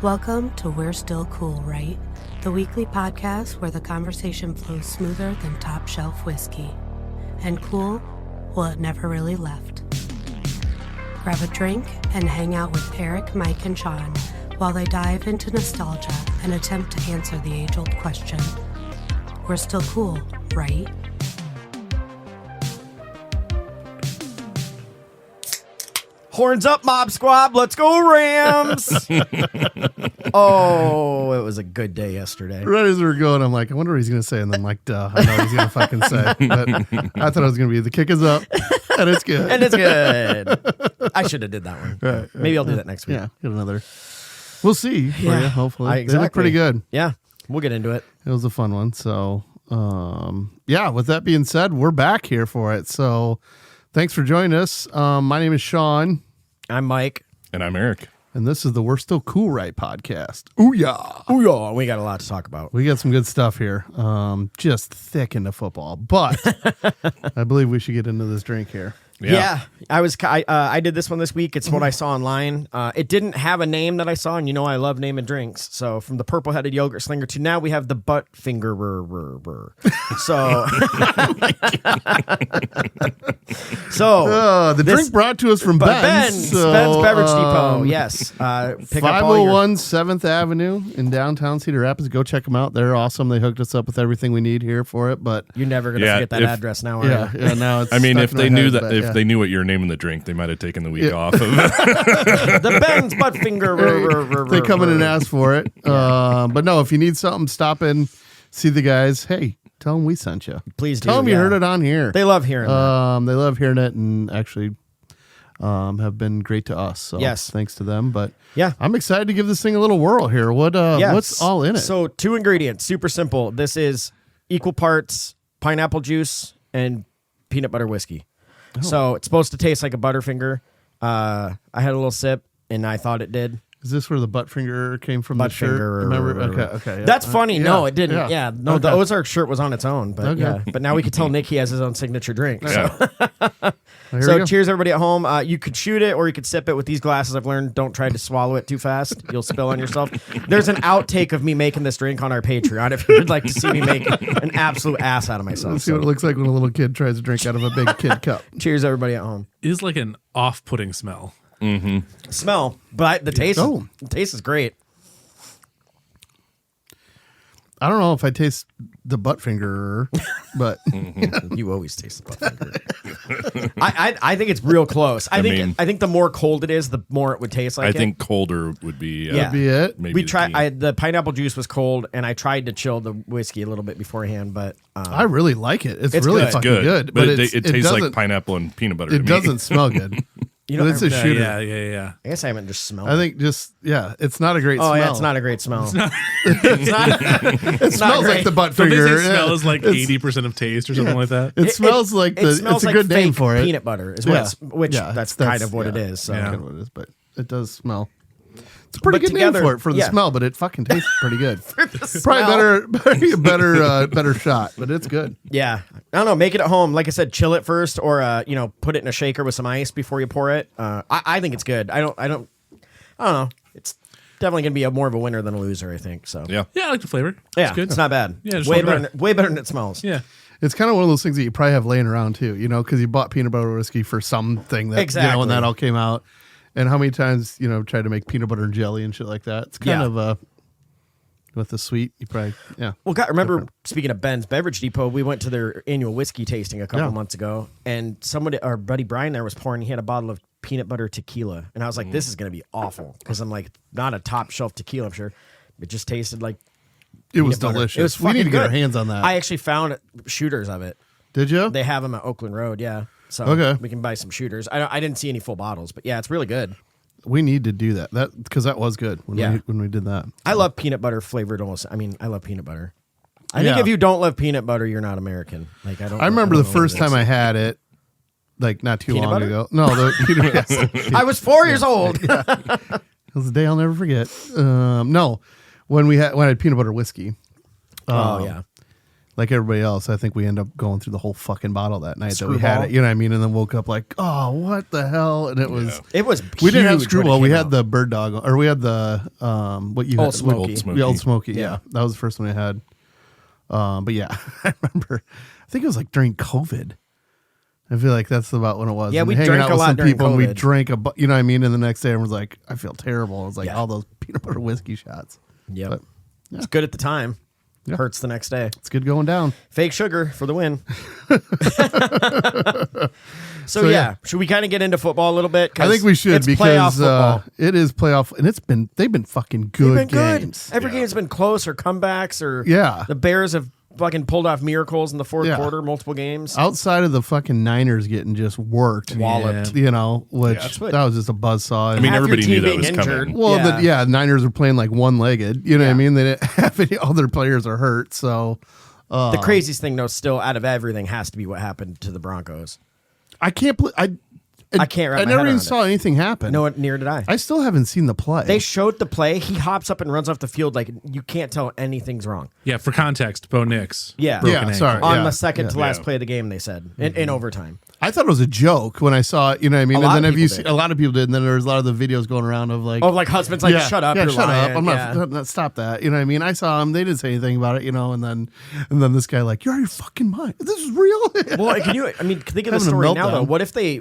Welcome to We're Still Cool, Right? The weekly podcast where the conversation flows smoother than top shelf whiskey. And cool, well, it never really left. Grab a drink and hang out with Erik, Mike, and Shaun while they dive into nostalgia and attempt to answer the age-old question. We're still cool, right? Horns up, Mob Squad. Let's go, Rams. Oh, it was a good day yesterday. Right as we were going, I'm like, I wonder what he's going to say. And then I'm like, duh, I know what he's going to fucking say. But I thought it was going to be the kick is up, and it's good. And it's good. I should have did that one. Right. Maybe I'll do that next week. Yeah, get another. We'll see for you, hopefully. Exactly. They look pretty good. Yeah, we'll get into it. It was a fun one. So, yeah, with that being said, we're back here for it. So thanks for joining us. My name is Shaun. I'm Mike. And I'm Erik. And this is the We're Still Cool Right podcast. Ooh, yeah. Ooh, yeah. We got a lot to talk about. We got some good stuff here. Just thick into football. But I believe we should get into this drink here. Yeah. I did this one this week. It's what I saw online. It didn't have a name that I saw, and you know I love naming drinks. So from the purple-headed yogurt slinger to now we have the Butterfinger-inspired. So the drink brought to us from Ben's. Ben's Beverage Depot. Yes. Pick up all 501 7th Avenue in downtown Cedar Rapids. Go check them out. They're awesome. They hooked us up with everything we need here for it. But you're never going to forget that address now, are you? Yeah, now it's I mean, stuck if in they my knew head, that, but, if they knew what you were naming the drink, they might have taken the week off of The Ben's Butterfinger. they come in and ask for it. But no, if you need something, stop in, see the guys. Hey, tell them we sent you. Please do. Tell them you heard it on here. They love hearing that. They love hearing it and actually have been great to us. So yes. Thanks to them. But yeah, I'm excited to give this thing a little whirl here. What's all in it? So 2 ingredients, super simple. This is equal parts pineapple juice and peanut butter whiskey. Oh. So it's supposed to taste like a Butterfinger. I had a little sip and I thought it did. Is this where the Butterfinger came from? Butterfinger. The shirt? Remember? Okay. Yeah. That's funny. No, it didn't. Yeah. No, okay. The Ozark shirt was on its own. But yeah. But now we can tell Nick he has his own signature drink. Yeah. So cheers, everybody at home. You could shoot it or you could sip it with these glasses. I've learned don't try to swallow it too fast. You'll spill on yourself. There's an outtake of me making this drink on our Patreon if you would like to see me make an absolute ass out of myself. Let's see what it looks like when a little kid tries to drink out of a big kid cup. Cheers, everybody at home. It is like an off-putting smell. Mm-hmm. Smell, but the taste, the taste is great. I don't know if I taste the Butterfinger, but You always taste the Butterfinger. I think it's real close. I think the more cold it is, the more it would taste like. I think colder would be. That'd be it. Maybe we tried. The pineapple juice was cold, and I tried to chill the whiskey a little bit beforehand, but I really like it. It's really good. fucking good. But it tastes like pineapple and peanut butter. It doesn't smell good. You know, it's a shooter. Yeah. I guess I haven't just smelled. I think it's not a great smell. Oh yeah, it's not a great smell. It smells like the Don't they say Butterfinger. smell is like 80% of taste or something like that? It smells like it smells it's a like good name fake for it. Peanut butter is what that's kind of what it is. So. That's kind of what it is, but it does smell. It's a pretty But good together, name for it for the yeah. smell, but it fucking tastes pretty good. Smell. Probably better shot, but it's good. Yeah, I don't know. Make it at home. Like I said, chill it first, or put it in a shaker with some ice before you pour it. I think it's good. I don't know. It's definitely gonna be more of a winner than a loser. I think so. Yeah. Yeah, I like the flavor. Yeah, It's good. It's not bad. Yeah, just way let it better. Way better than it smells. Yeah. It's kind of one of those things that you probably have laying around too, because you bought peanut butter whiskey for something that when that all came out. And how many times, tried to make peanut butter and jelly and shit like that. It's kind of with the sweet, you probably, Well, remember, speaking of Ben's Beverage Depot, we went to their annual whiskey tasting a couple months ago, and our buddy Brian there was pouring, he had a bottle of peanut butter tequila. And I was like, this is going to be awful. Because I'm like, not a top shelf tequila, I'm sure. It just tasted like it was butter. delicious. It was we need to get good. our hands on that. I actually found shooters of it. Did you? They have them at Oakland Road, yeah. So we can buy some shooters. I didn't see any full bottles, but yeah, it's really good. We need to do that. Because that was good when we did that. I love peanut butter flavored almost. I mean, I love peanut butter. I think if you don't love peanut butter, you're not American. Like I remember the first time I had it, like not too long ago. No, I was 4 years old. It was a day I'll never forget. No, when I had peanut butter whiskey. like everybody else, I think we end up going through the whole fucking bottle that night that we Screwball. had it. You know what I mean? And then woke up like, oh, what the hell? And it was. Huge We didn't have when it Screwball. We came had out. the Bird Dog, or we had the what you had? Old Smoky. The Old Smoky. Yeah, that was the first one I had. But yeah, I remember. I think it was like during COVID. I feel like that's about when it was. Yeah, And we hanging drank out a with lot some during people, and we COVID. drank you know what I mean? And the next day, everyone was like, I feel terrible. It was like Yeah. all those peanut butter whiskey shots. Yep. But, It's good at the time. Yeah. Hurts the next day. it's good going down. Fake sugar for the win. So So, yeah, yeah. should we kind of get into football a little bit? 'Cause I think we should it's playoff because football. it is playoff, and they've been fucking They've good been games. good. Every game's been close or comebacks or Yeah. The Bears have fucking pulled off miracles in the fourth Yeah. quarter, multiple games. Outside of the fucking Niners getting just worked, Walloped. you know, which that's what- that was just a buzzsaw. I mean, Half your everybody team knew that being was injured. coming. well, Yeah. Niners are playing like one-legged. You know what I mean? They didn't have any other players are hurt, so The craziest thing, though, still out of everything, has to be what happened to the Broncos. I can't. I can't wrap I my never head even around saw anything happen. No, near did I. I still haven't seen the play. They showed the play. He hops up and runs off the field like you can't tell anything's wrong. Yeah, for context, Bo Nix. Yeah. broken Yeah, ankle. sorry. On Yeah. the second to last Yeah. play of the game, they said in overtime. I thought it was a joke when I saw it. You know what I mean? A lot And then of have you people seen did. a lot of people did? And then there was a lot of the videos going around of like, Oh, like husbands, like shut up, yeah, you're shut lying. up. I'm Yeah. not stop that. You know what I mean? I saw him. They didn't say anything about it. You know, and then this guy like, you're out of your fucking mind. This is real. Well, can you? I mean, think of the Having a story now, meltdown. though. What if they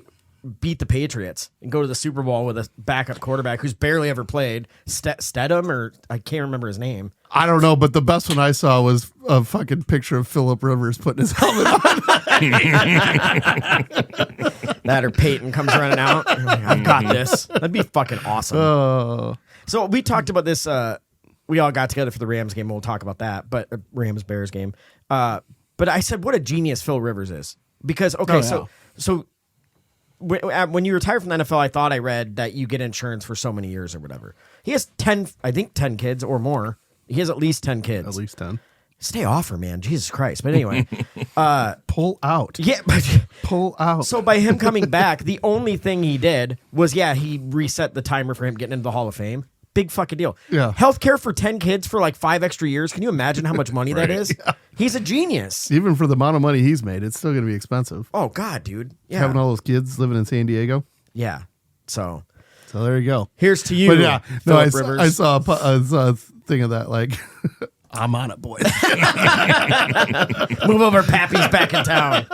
beat the Patriots and go to the Super Bowl with a backup quarterback who's barely ever played, Stedham, or I can't remember his name. I don't know, but the best one I saw was a fucking picture of Phillip Rivers putting his helmet on. That or Peyton comes running out. You're like, I've got this. That'd be fucking awesome. Oh, So we talked about this. We all got together for the Rams game. We'll talk about that, but Rams Bears game. But I said, what a genius Phil Rivers is, because so when you retire from the NFL, I thought I read that you get insurance for so many years or whatever. He has 10 kids or more. He has at least 10 kids. at least 10. Stay off her, man. Jesus Christ. But anyway, Pull out. yeah. But Pull out. so by him coming back, the only thing he did was, he reset the timer for him getting into the Hall of Fame. Big fucking deal. Yeah. Healthcare for 10 kids for like 5 extra years. Can you imagine how much money that Right. is? He's a genius. Even for the amount of money he's made, it's still going to be expensive. Oh, God, dude. Yeah. Having all those kids living in San Diego. Yeah. So So there you go. here's to you. But yeah, no, Phillip Rivers. I saw a thing of that. Like, I'm on it, boys. Move over, Pappy's back in town.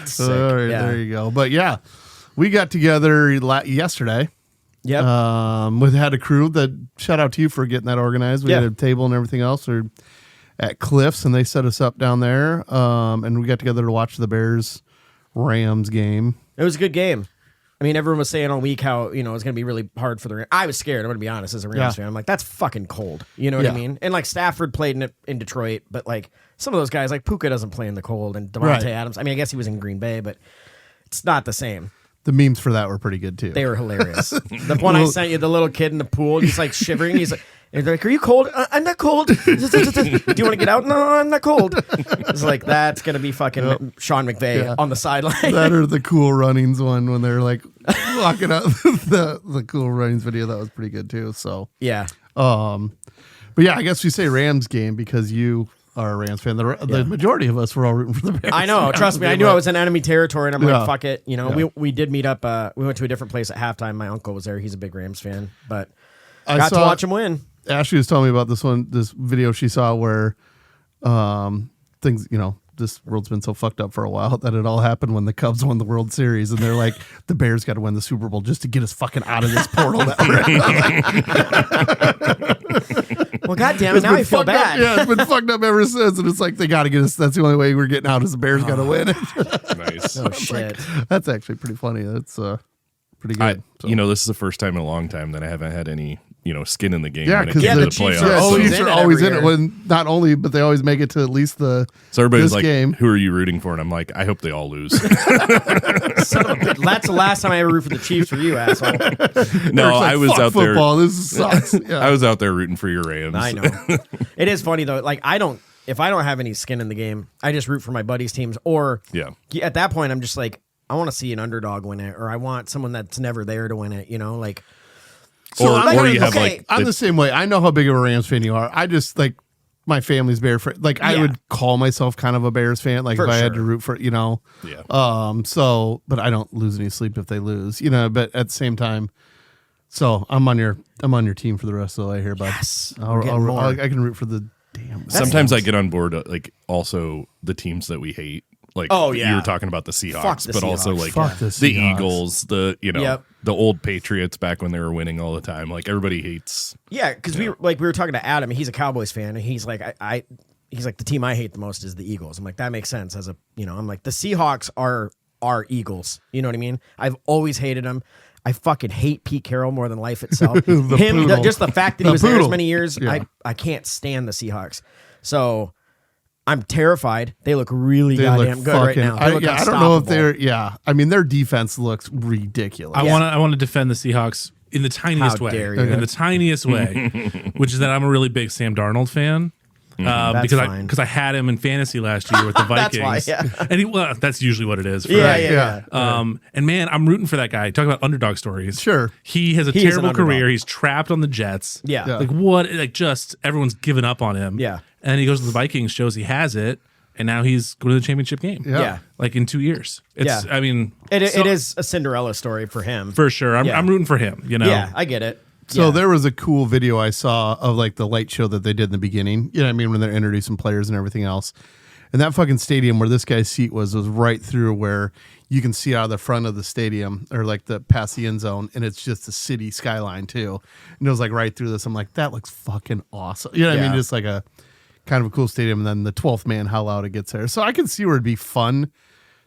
Sick. All right, Yeah. there you go. But yeah, we got together yesterday. Yep. We had a crew that shout out to you for getting that organized. We Yeah. had a table and everything else. We're at Cliffs, and they set us up down there. And we got together to watch the Bears Rams game. It was a good game. I mean, everyone was saying all week how, it was going to be really hard for the Rams. I was scared. I'm going to be honest, as a Rams Yeah. fan. I'm like, that's fucking cold. You know what I Yeah. mean? And like Stafford played in Detroit, but like some of those guys, like Puka doesn't play in the cold, and Devontae Right. Adams. I mean, I guess he was in Green Bay, but it's not the same. The memes for that were pretty good too. They were hilarious. The one I sent you, the little kid in the pool, he's like shivering. He's like, are you cold? I'm not cold. Do you want to get out? No, I'm not cold. It's like, that's going to be fucking Sean McVay Yeah. on the sideline. That or the Cool Runnings one when they're like walking out the Cool Runnings video. That was pretty good too. So, Yeah. but yeah, I guess we say Rams game because you are a Rams fan. The majority of us were all rooting for the Bears. I know. Trust me. I knew I was in enemy territory, and I'm Yeah. like, fuck it. Yeah. We did meet up. We went to a different place at halftime. My uncle was there. He's a big Rams fan, but I got to saw- watch him win. Ashley was telling me about this video she saw where things, this world's been so fucked up for a while that it all happened when the Cubs won the World Series, and they're like, the Bears got to win the Super Bowl just to get us fucking out of this portal. Well, goddamn it, now I feel fucked bad. Up, yeah, it's been fucked up ever since, and it's like they got to get us. That's the only way we're getting out is the Bears got to win. Nice. Oh shit. That's actually pretty funny. That's pretty good. So. This is the first time in a long time that I haven't had any, skin in the game Yeah, when it because came the to the Chiefs playoffs. are yeah, always Chiefs in are it always every in it. year. When not only, but they always make it to at least So everybody's this like, game. who are you rooting for? And I'm like, I hope they all lose. Son of a bitch. That's the last time I ever root for the Chiefs for you, asshole. No, Eric's like, I was "Fuck out football. This sucks. there. Yeah. I was out there rooting for your Rams. I know. It is funny though. Like if I don't have any skin in the game, I just root for my buddies' teams. Or Yeah. at that point, I'm just like, I want to see an underdog win it, or I want someone that's never there to win it. Like. So Or I'm you have okay, like I'm the same way. I know how big of a Rams fan you are. I just like my family's Bear fan. Like I would call myself kind of a Bears fan. Like if I had to root for, So, but I don't lose any sleep if they lose, But at the same time, so I'm on your team for the rest of the way here, bud. Yes, I can root for the damn. Sometimes I get on board like also the teams that we hate. Like you were talking about the Seahawks, but also like the Eagles, the old Patriots back when they were winning all the time. Like everybody hates. Yeah, because we were talking to Adam. He's a Cowboys fan, and he's like, he's like, the team I hate the most is the Eagles. I'm like, that makes sense. I'm like, the Seahawks are Eagles. You know what I mean? I've always hated them. I fucking hate Pete Carroll more than life itself. Just the fact that he was there as many years, I can't stand the Seahawks. So I'm terrified. They look really goddamn good right now. I don't know if they're. Yeah, I mean their defense looks ridiculous. I want to defend the Seahawks in the tiniest way. In the tiniest way, which is that I'm a really big Sam Darnold fan. Because I had him in fantasy last year with the Vikings. That's why, and that's usually what it is. And man, I'm rooting for that guy. Talk about underdog stories. Sure, he has a terrible career. He's trapped on the Jets. Like what? Like just everyone's given up on him. Yeah, and then he goes to the Vikings, shows he has it, and now he's going to the championship game. Like in 2 years. I mean, it is a Cinderella story for him for sure. I'm rooting for him. Yeah, I get it. So there was a cool video I saw of like the light show that they did in the beginning. You know what I mean? When they're introducing players and everything else. And that fucking stadium where this guy's seat was right through where you can see out of the front of the stadium or like the past the end zone. And it's just the city skyline too. And it was like right through this. I'm like, that looks fucking awesome. You know what I mean? Just like a kind of a cool stadium. And then the 12th man, how loud it gets there. So I can see where it'd be fun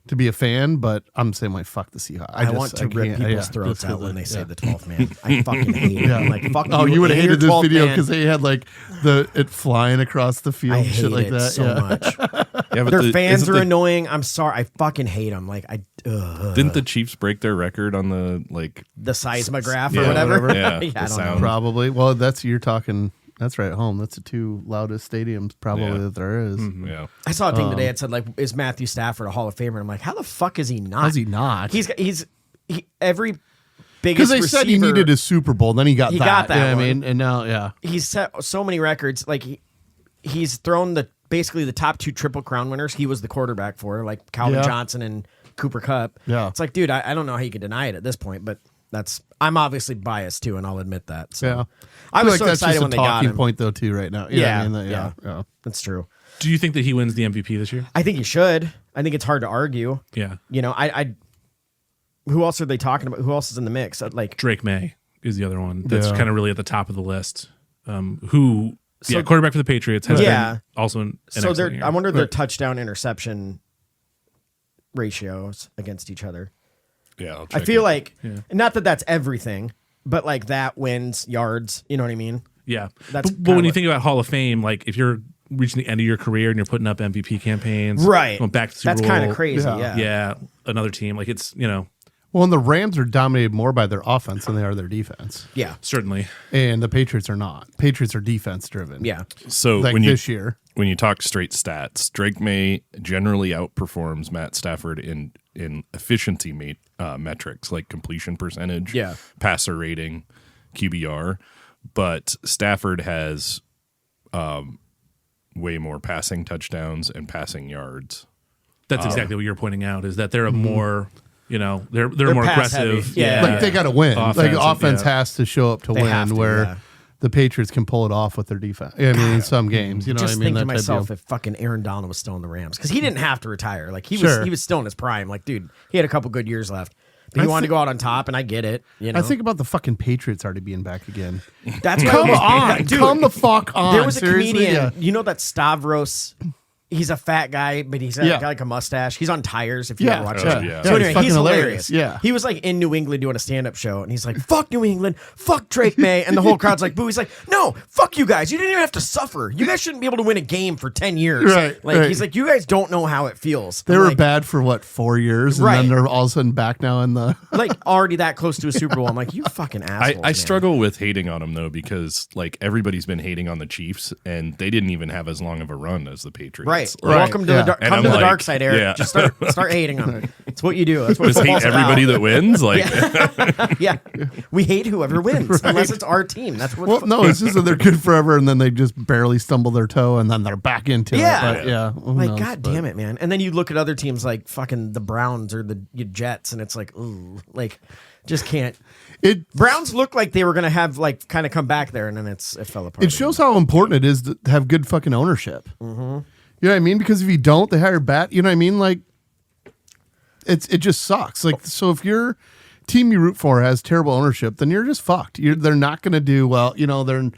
to be a fan, but I'm saying like fuck the Seahawks. I want to rip people's throats out when they say the 12th man. I fucking hate it. I'm like, fuck you would have hated this video because they had like it flying across the field and shit like that. So much. Their fans are annoying. I'm sorry. I fucking hate them. Like didn't the Chiefs break their record on the seismograph or whatever? Yeah, the sound. Probably. Well, you're talking. That's right at home. That's the two loudest stadiums probably that there is. Mm-hmm. Yeah. I saw a thing today that said like, is Matthew Stafford a Hall of Famer? And I'm like, how the fuck is he not? How's he not? He's every biggest because they receiver, said he needed a Super Bowl, then he got that. Got that. You know what I mean, and now he's set so many records. Like he's thrown basically the top 2 Triple Crown winners. He was the quarterback for like Calvin Johnson and Cooper Kupp. Yeah, it's like, dude, I don't know how you could deny it at this point, but I'm obviously biased too, and I'll admit that. So. I was so excited when they got him. That's just a talking point though too right now. Yeah, that's true. Do you think that he wins the MVP this year? I think he should. I think it's hard to argue. Yeah. I who else are they talking about? Who else is in the mix? Like Drake May is the other one that's kind of really at the top of the list. Quarterback for the Patriots has been also an excellent year. I wonder their touchdown interception ratios against each other. Yeah, I feel like not that that's everything, but like that wins yards. You know what I mean? Yeah. But when you think about Hall of Fame, like if you're reaching the end of your career and you're putting up MVP campaigns, right? Going back to Super that's kind of crazy. Yeah. Another team like it's Well, and the Rams are dominated more by their offense than they are their defense. Yeah, certainly. And the Patriots are not. Patriots are defense driven. Yeah. So like this year, when you talk straight stats, Drake May generally outperforms Matt Stafford in efficiency metrics like completion percentage, passer rating, QBR, but Stafford has way more passing touchdowns and passing yards. That's exactly what you're pointing out. Is that they're a more they're more aggressive. Heavy. Yeah, like they got to win. Offense has to show up to win. Where the Patriots can pull it off with their defense. I mean, in some games, you know what I mean? Just think to myself if fucking Aaron Donald was still in the Rams, because he didn't have to retire. Like he was still in his prime. Like, dude, he had a couple good years left. But he wanted to go out on top, and I get it. I think about the fucking Patriots already being back again. That's come on, dude, come the fuck on. There was a comedian, you know that Stavros. He's a fat guy, but he's got like a mustache. He's on Tires, if you ever watch it. So anyway, he's hilarious. Yeah. He was like in New England doing a stand-up show, and he's like, fuck New England, fuck Drake May, and the whole crowd's like, boo. He's like, no, fuck you guys. You didn't even have to suffer. You guys shouldn't be able to win a game for 10 years. Right. He's like, you guys don't know how it feels. They were bad for 4 years, and then they're all of a sudden back now in the like already that close to a Super Bowl. I'm like, you fucking assholes. I struggle with hating on them though, because like everybody's been hating on the Chiefs, and they didn't even have as long of a run as the Patriots. right. Welcome to the come to the dark side, Eric. Yeah. Just start hating them. It's what you do. That's what just hate everybody that wins. Like, yeah, we hate whoever wins unless it's our team. That's what. Well, no, it's just that they're good forever, and then they just barely stumble their toe, and then they're back into it. But like God damn it, man. And then you look at other teams like fucking the Browns or the Jets, and it's like, ooh, like just can't. Browns look like they were gonna have like kind of come back there, and then it fell apart. It shows how important it is to have good fucking ownership. Mm-hmm. You know what I mean? Because if you don't, they hire you know what I mean? Like, it just sucks. Like, so if your team you root for has terrible ownership, then you're just fucked. They're not gonna do well. You know, they're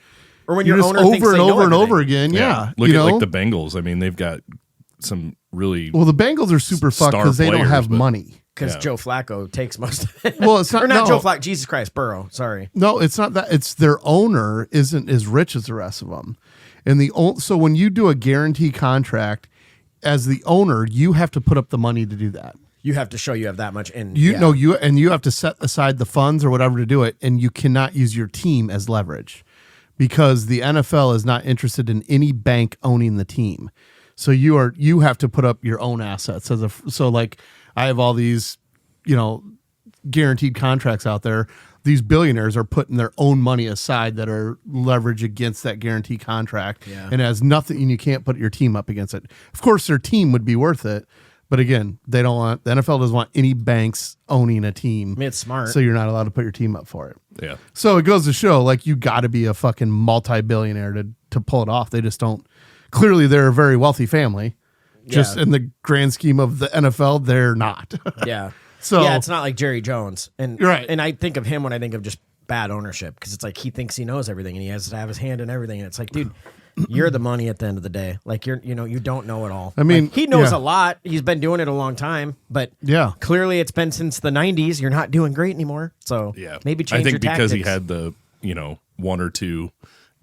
or when your just owner over thinks and they know over and everything. over again. Yeah. Look at like the Bengals. I mean, they've got some really well. The Bengals are super fucked because they don't have money. Because Joe Flacco takes most of it. Well, it's not, or not Joe Flacco. Jesus Christ, Burrow. Sorry. No, it's not that. It's their owner isn't as rich as the rest of them, and so when you do a guarantee contract as the owner, you have to put up the money to do that. You have to show you have that much in. You have to set aside the funds or whatever to do it, and you cannot use your team as leverage because the NFL is not interested in any bank owning the team. So you have to put up your own assets so like. I have all these, guaranteed contracts out there. These billionaires are putting their own money aside that are leverage against that guarantee contract. Yeah. And it has nothing, and you can't put your team up against it. Of course, their team would be worth it. But again, the NFL doesn't want any banks owning a team. I mean, it's smart. So you're not allowed to put your team up for it. Yeah. So it goes to show, like, you got to be a fucking multi-billionaire to pull it off. They just don't. Clearly, they're a very wealthy family. Just in the grand scheme of the NFL, they're not. Yeah. So it's not like Jerry Jones. And right. And I think of him when I think of just bad ownership because it's like he thinks he knows everything and he has to have his hand in everything. And it's like, dude, you're the money at the end of the day. Like you don't know it all. I mean, like, he knows a lot. He's been doing it a long time, but clearly it's been since the 90s. You're not doing great anymore. So maybe change your tactics. I think because he had the, one or two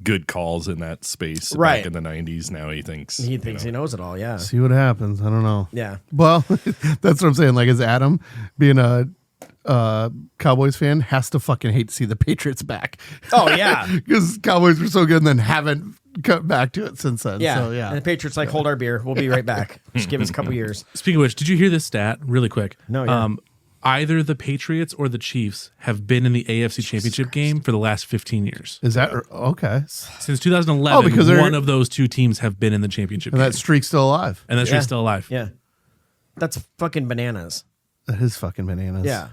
good calls in that space back in the 90s. Now he thinks he knows it all. Yeah. See what happens. I don't know. Yeah. Well, that's what I'm saying. Like, as Adam being a Cowboys fan has to fucking hate to see the Patriots back. Oh yeah. Because Cowboys were so good and then haven't cut back to it since then. Yeah. So, yeah. And the Patriots like, hold our beer. We'll be right back. Just give us a couple years. Speaking of which, did you hear this stat really quick? No. Yeah. Either the Patriots or the Chiefs have been in the AFC Championship game for the last 15 years. Is that okay? Since 2011, because one of those two teams have been in the championship game. And that streak's still alive. And that streak's still alive. Yeah. That's fucking bananas. That is fucking bananas. Yeah.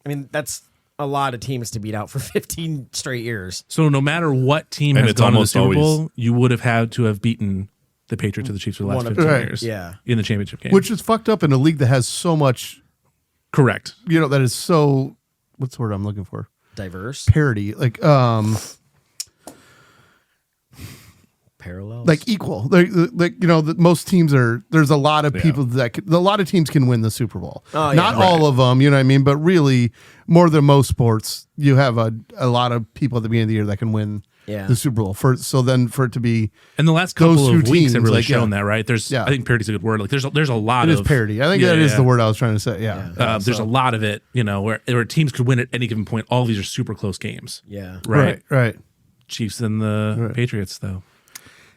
I mean, that's a lot of teams to beat out for 15 straight years. So no matter what team has gone to the Super Bowl, you would have had to have beaten the Patriots or the Chiefs for the last 15 years in the championship game. Which is fucked up in a league that has so much... Correct. That is so... What's the word I'm looking for? Diverse? Parity. Like, parallels? Like equal. Like most teams are... There's a lot of people a lot of teams can win the Super Bowl. Oh, yeah. Not all of them, you know what I mean? But really, more than most sports, you have a lot of people at the beginning of the year that can win the Super Bowl. So then for it to be... And the last couple of weeks have really shown that, right? There's, I think parity's a good word. Like there's a lot of... It is parity. I think that is the word I was trying to say, there's a lot of it, where teams could win at any given point. All of these are super close games. Yeah. Right. Chiefs and the Patriots, though.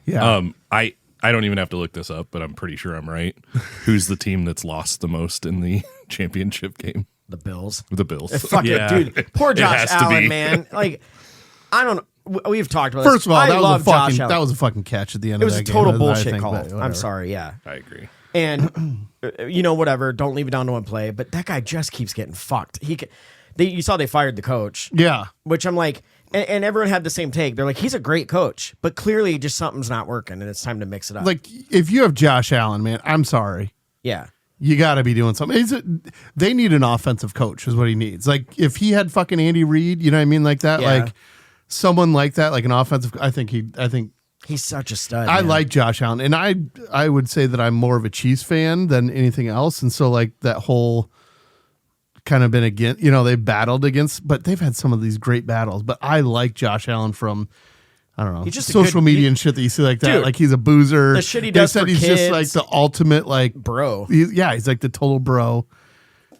Yeah. I don't even have to look this up, but I'm pretty sure I'm right. Who's the team that's lost the most in the championship game? The Bills. The Bills. Fuck it, dude. Poor Josh Allen, man. Like, I don't know. We've talked about this. First of all, that was a fucking catch at the end of that game. It was a total bullshit call. I'm sorry, I agree. And, whatever. Don't leave it down to one play. But that guy just keeps getting fucked. You saw they fired the coach. Yeah. Which I'm like, and everyone had the same take. They're like, he's a great coach. But clearly just something's not working and it's time to mix it up. Like, if you have Josh Allen, man, I'm sorry. Yeah. You got to be doing something. They need an offensive coach is what he needs. Like, if he had fucking Andy Reid, you know what I mean? Like that, like someone like that, like an offensive, I think he's such a stud. I like Josh Allen, and I would say that I'm more of a Chiefs fan than anything else, and so like that whole kind of been against, they've battled against, but they've had some of these great battles. But I like Josh Allen from, I don't know, he's just social media and shit that you see like that. Dude, like he's a boozer. The shit he does for he's kids, just like the ultimate like bro. He's like the total bro.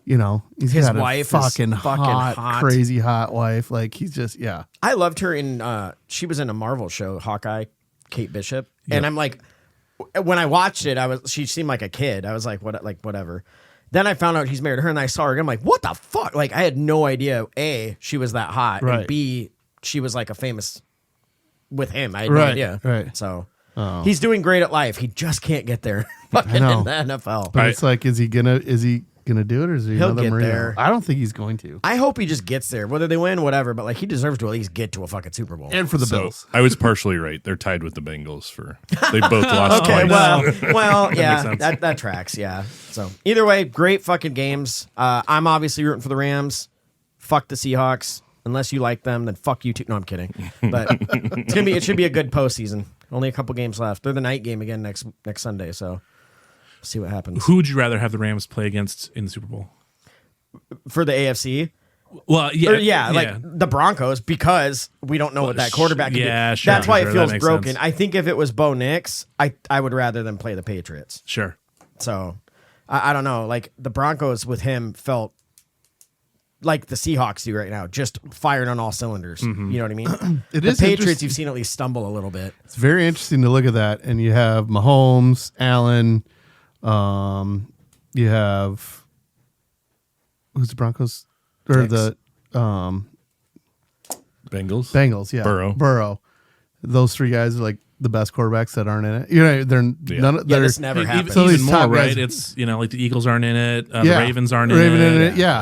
He's his got wife a fucking is hot, crazy hot wife. Like he's just I loved her in. She was in a Marvel show, Hawkeye, Kate Bishop, and I'm like, when I watched it, she seemed like a kid. I was like, what, like whatever. Then I found out he's married to her, and I saw her again. I'm like, what the fuck? Like, I had no idea. A, she was that hot, and B, she was like a famous with him. I had no idea. Right. So he's doing great at life. He just can't get there fucking in the NFL. But it's like, is he gonna do it, or is he He'll another get Marino? there. I don't think he's going to. I hope he just gets there, whether they win, whatever. But like, he deserves to at least get to a fucking Super Bowl. And for the Bills, I was partially right. They're tied with the Bengals they both lost okay, twice. well, yeah, that tracks. Yeah. So either way, great fucking games. I'm obviously rooting for the Rams. Fuck the Seahawks. Unless you like them, then fuck you too. No, I'm kidding. But it should be a good postseason. Only a couple games left. They're the night game again next Sunday. So see what happens. Who would you rather have the Rams play against in the Super Bowl? For the AFC? Well, yeah, like the Broncos, because we don't know what that quarterback can do. Sure. That's why it feels broken. Sense. I think if it was Bo Nix, I would rather them play the Patriots. Sure. So I don't know. Like the Broncos with him felt like the Seahawks do right now, just firing on all cylinders. Mm-hmm. You know what I mean? The Patriots, you've seen at least stumble a little bit. It's very interesting to look at that. And you have Mahomes, Allen, you have who's the Broncos or the Bengals, yeah, Burrow. Those three guys are like the best quarterbacks that aren't in it. You know, this never happened. So even more, right? It's like the Eagles aren't in it, the Ravens aren't in it. Yeah,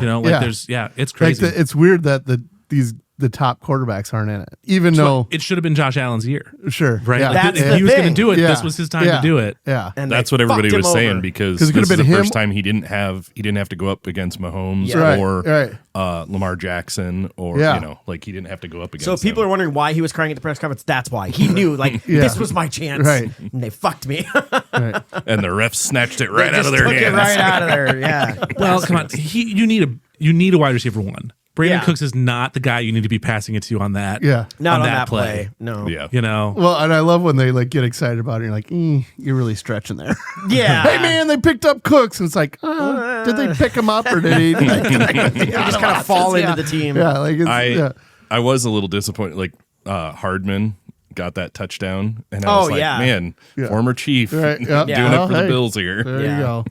it's crazy. It's weird that the top quarterbacks aren't in it, even though it should have been Josh Allen's year. Sure, right? Yeah. Like, if he was going to do it, this was his time to do it. Yeah, and that's what everybody was saying because it could have been the him. First time he didn't have to go up against Mahomes or Lamar Jackson or he didn't have to go up against. So people are wondering why he was crying at the press conference. That's why he knew this was my chance, right? And they fucked me, and the refs snatched it right out of their hands. It right out of there. Yeah. Well, come on, you need a wide receiver one. Brandon Cooks is not the guy you need to be passing it to on that. Yeah, not on that play. No. Yeah. Well, and I love when they get excited about it. You're like, you're really stretching there. Yeah. Hey man, they picked up Cooks, and it's like, did they pick him up or did he? Just kind of fall into the team. Yeah, I was a little disappointed. Like Hardman got that touchdown, and I was like, man, former Chief doing it for the Bills here. There you go.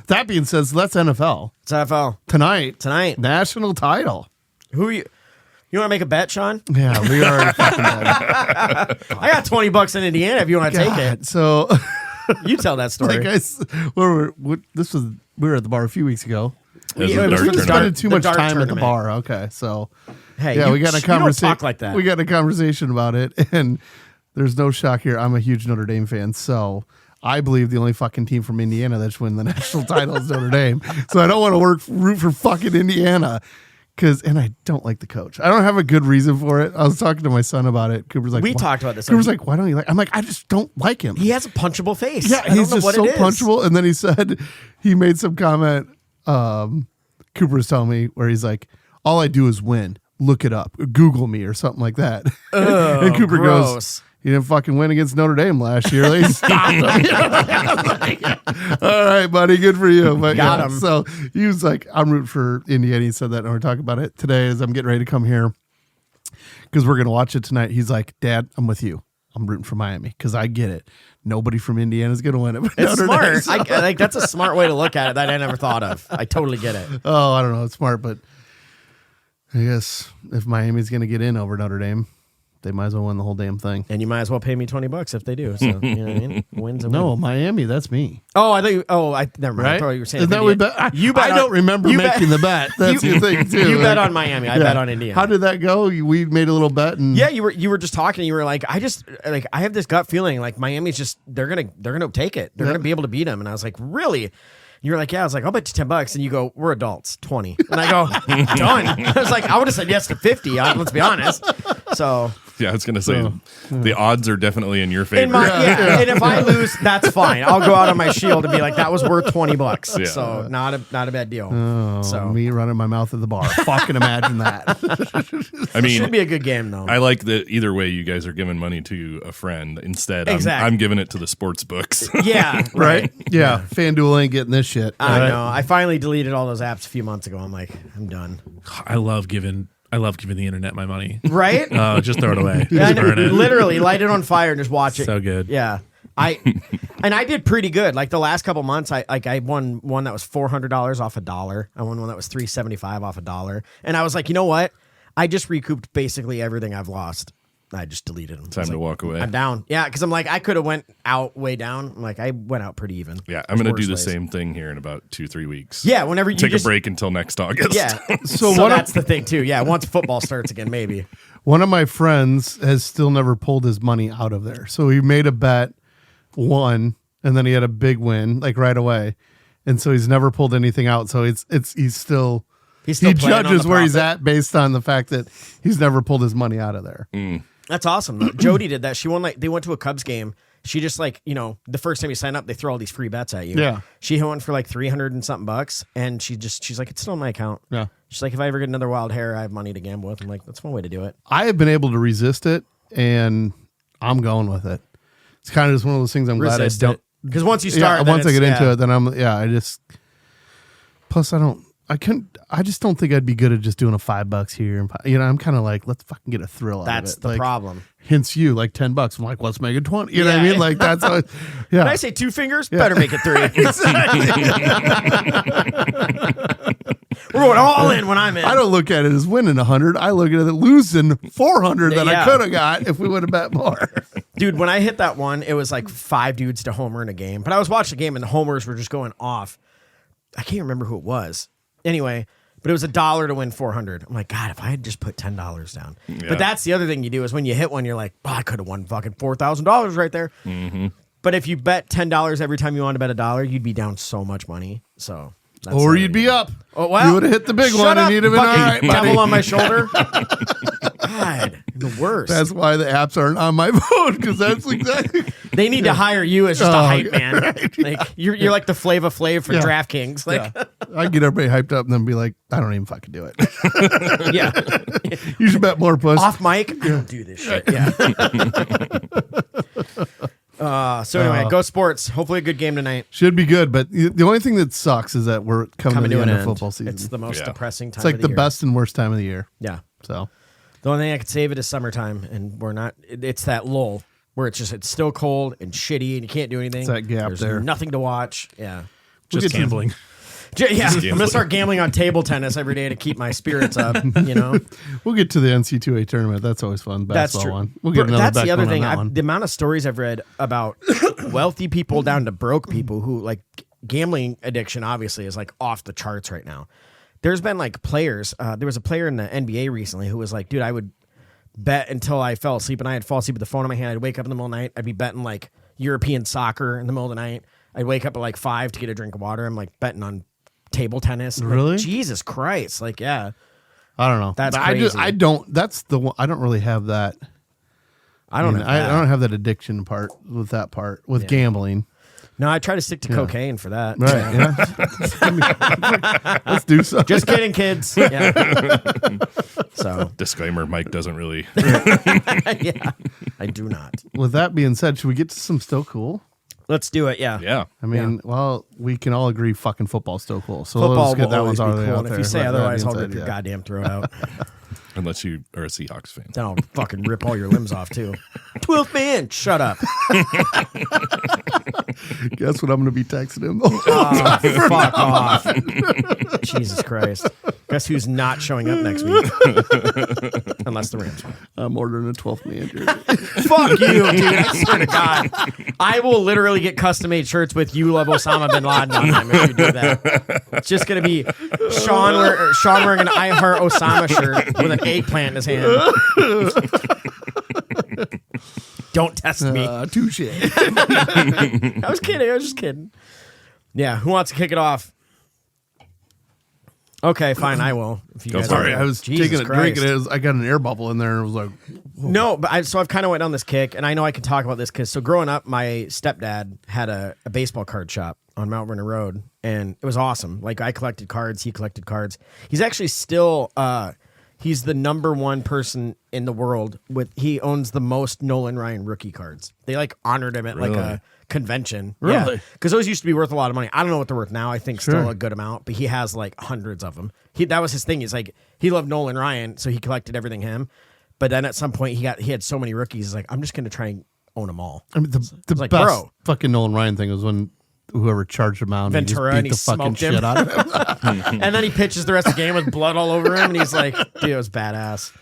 That being said, so that's NFL. It's NFL. Tonight. National title. Who are you? You want to make a bet, Shaun? Yeah, we are fucking bet. I got $20 in Indiana if you want to take it. So you tell that story. We were at the bar a few weeks ago. We spent too much time at the bar. Okay, so we got a conversation. You don't talk like that. We got a conversation about it, and there's no shock here. I'm a huge Notre Dame fan, so I believe the only fucking team from Indiana that's win the national title is Notre Dame. So I don't want to root for fucking Indiana. And I don't like the coach. I don't have a good reason for it. I was talking to my son about it. Cooper's like, talked about this. Cooper's like, why don't you like? I'm like, I just don't like him. He has a punchable face. Yeah, he's just so punchable. And then he said, he made some comment. Cooper was telling me where he's like, all I do is win. Look it up. Google me or something like that. And Cooper goes, he didn't fucking win against Notre Dame last year. They stopped him. All right, buddy, good for you. But Got him. So he was like, I'm rooting for Indiana. He said that, and we're talking about it today as I'm getting ready to come here because we're going to watch it tonight. He's like, Dad, I'm with you. I'm rooting for Miami because I get it. Nobody from Indiana is going to win it. It's smart. So. That's a smart way to look at it that I never thought of. I totally get it. Oh, I don't know. It's smart, but I guess if Miami's going to get in over Notre Dame, they might as well win the whole damn thing. And you might as well pay me $20 if they do. So, you know what I mean? Wins a No, win. Miami, that's me. Oh, I thought you, never mind. Right? I thought you were saying Is that we bet? I don't remember making the bet. That's the thing, too. You bet on Miami. I bet on Indiana. How did that go? We made a little bet. And yeah, you were just talking. You were like, I have this gut feeling like Miami's just, they're going to take it. They're going to be able to beat them. And I was like, really? You were like, yeah. I was like, I'll bet you $10. And you go, we're adults, 20. And I go, done. I was like, I would have said yes to 50. Let's be honest. So. Yeah, I was going to say the odds are definitely in your favor. And if I lose, that's fine. I'll go out on my shield and be like, that was worth $20. Yeah. So not a bad deal. Me running my mouth at the bar. Fucking imagine that. I mean, it should be a good game though. I like that either way. You guys are giving money to a friend instead. Exactly. I'm giving it to the sports books. Yeah, right. Yeah, FanDuel ain't getting this shit. I know. I finally deleted all those apps a few months ago. I'm like, I'm done. I love giving the internet my money. Right? Just throw it away. Yeah, Just burn it. literally light it on fire and just watch it. So good. Yeah. I did pretty good. Like the last couple months, I won one that was $400 off $1. I won one that was $375 off $1. And I was like, you know what? I just recouped basically everything I've lost. I just deleted them. Time to walk away. I'm down. Yeah, because I'm like, I could have went out way down. I'm like, I went out pretty even. Yeah, I'm going to do the same thing here in about 2-3 weeks. Yeah, whenever you take a break until next August. Yeah. So that's the thing too. Yeah, once football starts again, maybe. One of my friends has still never pulled his money out of there. So he made a bet, won, and then he had a big win like right away. And so he's never pulled anything out. So he's still he judges where he's at based on the fact that he's never pulled his money out of there. That's awesome. Jody did that. She won they went to a Cubs game. She just the first time you sign up, they throw all these free bets at you. Yeah. She hit one for like $300 and something bucks, and she's like, it's still in my account. Yeah. She's like, if I ever get another wild hair, I have money to gamble with. I'm like, that's one way to do it. I have been able to resist it, and I'm going with it. It's kind of just one of those things I'm glad I don't. Because once you start, once I get into it, then I just. Plus, I just don't think I'd be good at just doing a $5 here. And I'm kind of like, let's fucking get a thrill out of it. That's the problem. Hence you, like $10. I'm like, let's make it 20. You know what I mean? Like, that's how, When I say 2 fingers, better make it 3. We're going all in when I'm in. I don't look at it as winning 100. I look at it as losing 400 that I could have got if we would have bet more. Dude, when I hit that one, it was like 5 dudes to homer in a game. But I was watching the game and the homers were just going off. I can't remember who it was. Anyway, but it was $1 to win 400. I'm like, God, if I had just put $10 down. Yeah. But that's the other thing you do is when you hit one, you're like, I could have won fucking $4,000 right there. Mm-hmm. But if you bet $10 every time you want to bet $1, you'd be down so much money. So, or you'd be up. Oh, well, you would have hit the big one and you'd have been all right, buddy. Devil on my shoulder. God, the worst. That's why the apps aren't on my phone, because that's exactly. They need to hire you as just a hype man. Right. Like you're like the Flava Flav for DraftKings. Like I get everybody hyped up and then be like, I don't even fucking do it. Yeah, you should bet more, puss. Off mic, I don't do this shit. Yeah. So anyway, go sports. Hopefully a good game tonight. Should be good, but the only thing that sucks is that we're coming to the end of football season. It's the most depressing time. It's like of the year. Best and worst time of the year. Yeah. So the only thing I could save it is summertime, and we're not. It's that lull where it's still cold and shitty, and you can't do anything. It's that gap There's there. Nothing to watch. Yeah. Just gambling. Yeah, I'm gonna start gambling on table tennis every day to keep my spirits up. You know, we'll get to the NC2A tournament. That's always fun. That's true. One. We'll get another. That's the other thing. That the amount of stories I've read about wealthy people down to broke people who like gambling addiction. Obviously, is like off the charts right now. There's been like players. There was a player in the NBA recently who was like, dude, I would bet until I fell asleep, and I'd fall asleep with the phone in my hand. I'd wake up in the middle of the night. I'd be betting like European soccer in the middle of the night. I'd wake up at like 5 to get a drink of water. I'm like betting on table tennis. Really? Like, Jesus Christ. Like, yeah. I don't know. That's crazy. I don't. That's the one. I don't really have that. I don't have that addiction part with that part with gambling. No, I try to stick to cocaine for that. Right. Yeah. Let's do so. Just kidding, kids. Yeah. So disclaimer: Mike doesn't really. Yeah, I do not. With that being said, should we get to some Still Cool? Let's do it. Yeah. Yeah. I mean, well, we can all agree fucking football's still cool. So football let's get will that always one be cool. out And if there. you say otherwise, I'll I'll rip your goddamn throat out. Unless you are a Seahawks fan. Then I'll fucking rip all your limbs off too. 12th man, shut up. Guess what I'm going to be texting him? Fuck off. Jesus Christ. Guess who's not showing up next week? Unless the Rams win. I'm ordering a 12th man jersey. Fuck you, dude. I swear to God. I will literally get custom made shirts with "You Love Osama Bin Laden" on them if you do that. It's just going to be Shaun wearing an I Heart Osama shirt with an eggplant in his hand. Don't test me. Touche. I was kidding. I was just kidding. Yeah, who wants to kick it off? Okay, fine, I will. If you guys Sorry, I was Jesus taking a Christ. drink and I got an air bubble in there and it was like, no, but I've kind of went on this kick, and I know I can talk about this because growing up, my stepdad had a baseball card shop on Mount Vernon Road, and it was awesome. Like I collected cards, he collected cards. He's actually still he's the number one person in the world he owns the most Nolan Ryan rookie cards. They like honored him at like a convention. Really? Because those used to be worth a lot of money. I don't know what they're worth now. I think still a good amount, but he has like hundreds of them. That was his thing. He's like, he loved Nolan Ryan, so he collected everything him. But then at some point he had so many rookies. He's like, I'm just going to try and own them all. I mean, the like, best fucking Nolan Ryan thing was when whoever charged him out Ventura, and he just beat the fucking shit out of him. And then he pitches the rest of the game with blood all over him, and he's like, dude, it was badass.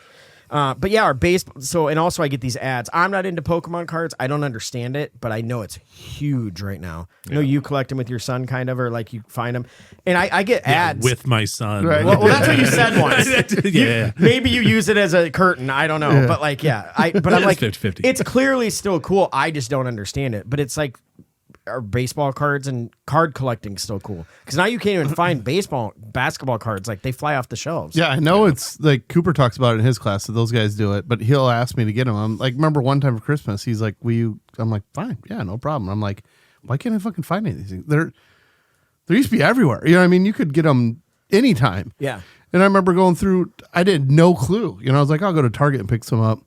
But yeah, our baseball. So, and also I get these ads. I'm not into Pokemon cards. I don't understand it, but I know it's huge right now. I know you collect them with your son, kind of, or like you find them. And I get ads with my son. Right. Well, that's what you said once. Yeah. Maybe you use it as a curtain. I don't know, but like, yeah. But I'm like, 50-50. it's clearly still cool. I just don't understand it. But it's like, our baseball cards and card collecting still cool because now you can't even find basketball cards, like they fly off the shelves. Yeah, I know. It's like Cooper talks about it in his class, so those guys do it, but he'll ask me to get them. I'm like, remember one time for Christmas, he's like, I'm like, fine, yeah, no problem. I'm like, why can't I fucking find any of these things? There used to be everywhere. You know what I mean? You could get them anytime. Yeah. And I remember going through, I did no clue. I was like, I'll go to Target and pick some up.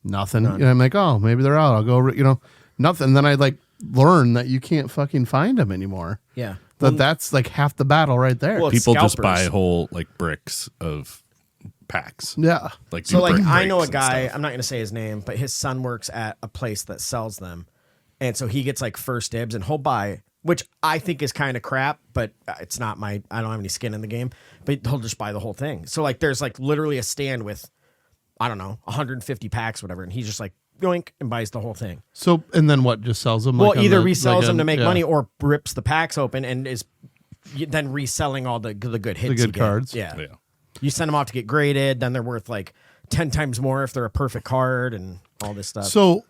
Nothing. I'm like, oh, maybe they're out. I'll go, nothing. Then I learn that you can't fucking find them anymore. Yeah. That's like half the battle right there. Well, People scalpers. just buy whole bricks of packs. Yeah. So brick I know a breaks and guy, stuff. I'm not going to say his name, but his son works at a place that sells them. And so he gets first dibs and he'll buy, which I think is kind of crap, but it's not I don't have any skin in the game, but he'll just buy the whole thing. So there's literally a stand with, I don't know, 150 packs, whatever. And he's just yoink and buys the whole thing. So, and then what? Just sells them? Well, either resells them to make money or rips the packs open and is then reselling all the good hits. The good cards. Yeah. You send them off to get graded, then they're worth 10 times more if they're a perfect card and all this stuff. So,